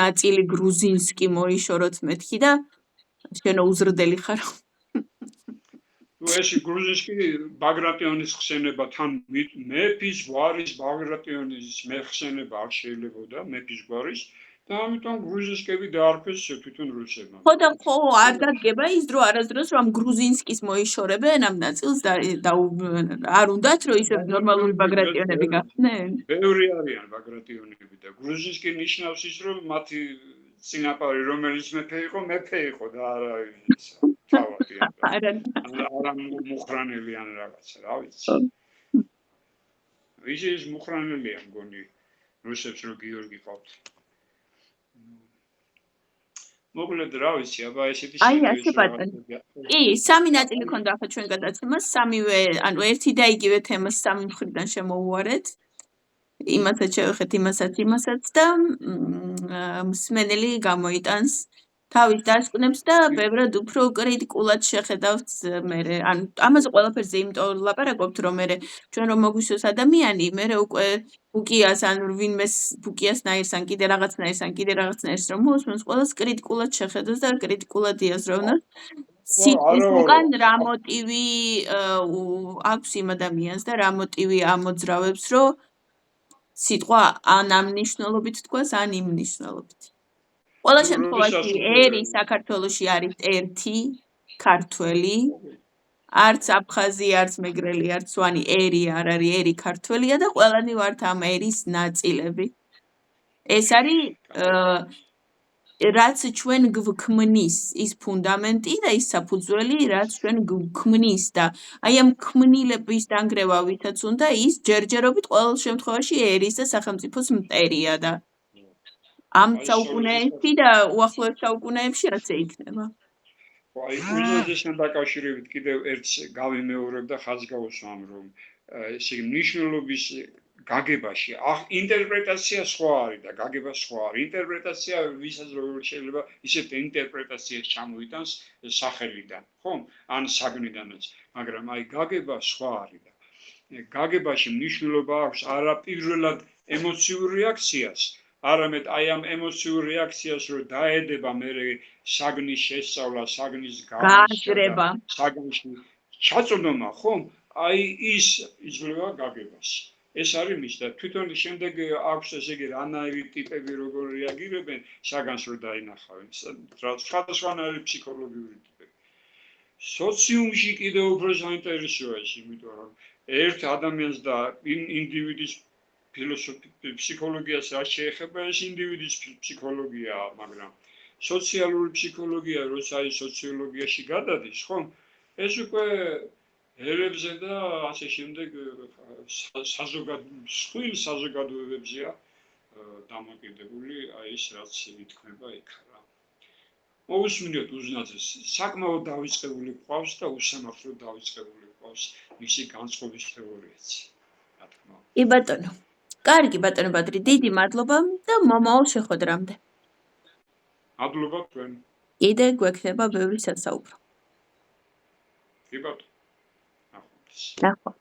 ნაწილი გრუზინსკი მოიშოროთ მეთქი და შენო უზრდელი ხარ ეს გრუზინსკი ბაგრატიონის ხსენება თან მეფის გვარის ბაგრატიონის მეხსენება არ შეიძლებოდა მეფის გვარის და ამიტომ გრუზინსკები დაარქვეს თვითონ რუსებმა. ხო და ხო არ დადგება ის დრო არასდროს რომ გრუზინსკის მოიშორებენ ამ ნაწილს და არ უნდათ რომ ისე ნორმალური ბაგრატიონები გახდნენ? ბევრი არიან ბაგრატიონები და გრუზინსკი ნიშნავს ის რომ მათი წინაპარი რომელიც მეფე იყო და არა თავად არა მუხრანელი ან რაღაცა რა ვიცი ის მუხრანელია მგონი რუსებს რო გიორგი ყავთ მოკლედ რა ვიცი აბა ესეთი აი ასე ბატონო კი სამი ნაწილი ქონდა ახლა ჩვენ გადაცემას სამივე ანუ ერთი და იგივე თემას სამი მხრიდან შემოუვარეთ იმასაც შევეხეთ იმასაც და მსმენელი გამოიტანს თავის დასკვნებს და ბევრად უფრო კრიტიკულად შეხედავს მე ან ამაზე ყველაფერზე იმიტომ ლაპარაკობთ რომ მე ჩვენ რომ მოგვისვეს ადამიანი მე უკვე ბუკიას ან ვინმეს ბუკიასნაირს ან კიდე რაღაცნაირს რომ მოსმენს ყველას კრიტიკულად შეხედოს და კრიტიკულად იაზროვნოს სიტყვის უკან რა მოტივი აქვს იმ ადამიანს და რა მოტივი ამოძრავებს რომ სიტყვა ან ამ ნიშნულობით თქვას ან იმ ნიშნულობით ყველა შემთხვევაში ერი საქართველოში არის ერთი ქართველი არც აფხაზი არც მეგრელი არც სვანი ერი არ არის ერი ქართველია და ყველანი ვართ ამ ერის ნაწილები ეს არის რაც ჩვენ გვქმნის ის ფუნდამენტი და ის საფუძველი რაც ჩვენ გვქმნის და აი ამ ქმნილების დანგრევა ვითაც უნდა ის ჯერჯერობით ყოველ შემთხვევაში ერის და სახელმწიფოს მტერია და ამ საუკუნეებში და უახლოეს საუკუნეებში რაც ეიქნება. აი უზრუნველესთან დაკავშირებით კიდევ ერთს გავიმეორებ და ხაზს გავუსვამ რომ ესე იგი მნიშვნელობის გაგებაში ინტერპრეტაცია სხვა არის და გაგება სხვა არის. ინტერპრეტაცია ვისაც როგორ შეიძლება ისეთ ინტერპრეტაციას ჩამოიტანს სახელიდან, ხო? ან საგნიდანაც, მაგრამ აი გაგება სხვა არის და გაგებაში მნიშვნელობა აქვს არა პირველად ემოციურ რეაქციას, არამედ აი ამ ემოციურ რეაქციას რო დაედება მე საგნის შესწავლა, საგნის გააზრება, საგნში ჩაწოდომა, ხო? აი ის იძლევა გაგებას. ეს არის მის და თვითონ შემდეგ აქვს ესე იგი რანაირი ტიპები როგორ რეაგირებენ საგანს რო დაინახავენ. სხვადასხვანაირი ფსიქოლოგიური ტიპები. სოციუმში კიდევ უფრო საინტერესოა ის, იმიტომ რომ ერთ ადამიანს და ინდივიდის ფსიქოლოგიას არ შეეხება ეს ინდივიდის ფსიქოლოგია, მაგრამ სოციალური ფსიქოლოგია როცა ის სოციოლოგიაში გადადის, ხო? ეს უკვე ერებზე და ასე შემდეგ საზოგადოებებზეა დამოკიდებული აი ეს რაც ითქმება იქ რა. მოусმინოთ უზნაძეს, საკმაოდ დავიწყებული ყავს და უსამართლოდ დავიწყებული ყავს მისი განწყობის თეორიაც. რა თქმა უნდა. კი ბატონო. კარგი ბატონო ბადრი, დიდი მადლობა და მომავალ შეხვედრამდე. მადლობა თქვენ. კიდე გვექნება ბევრი სასაუბრო. კი ბატონო. ნახო.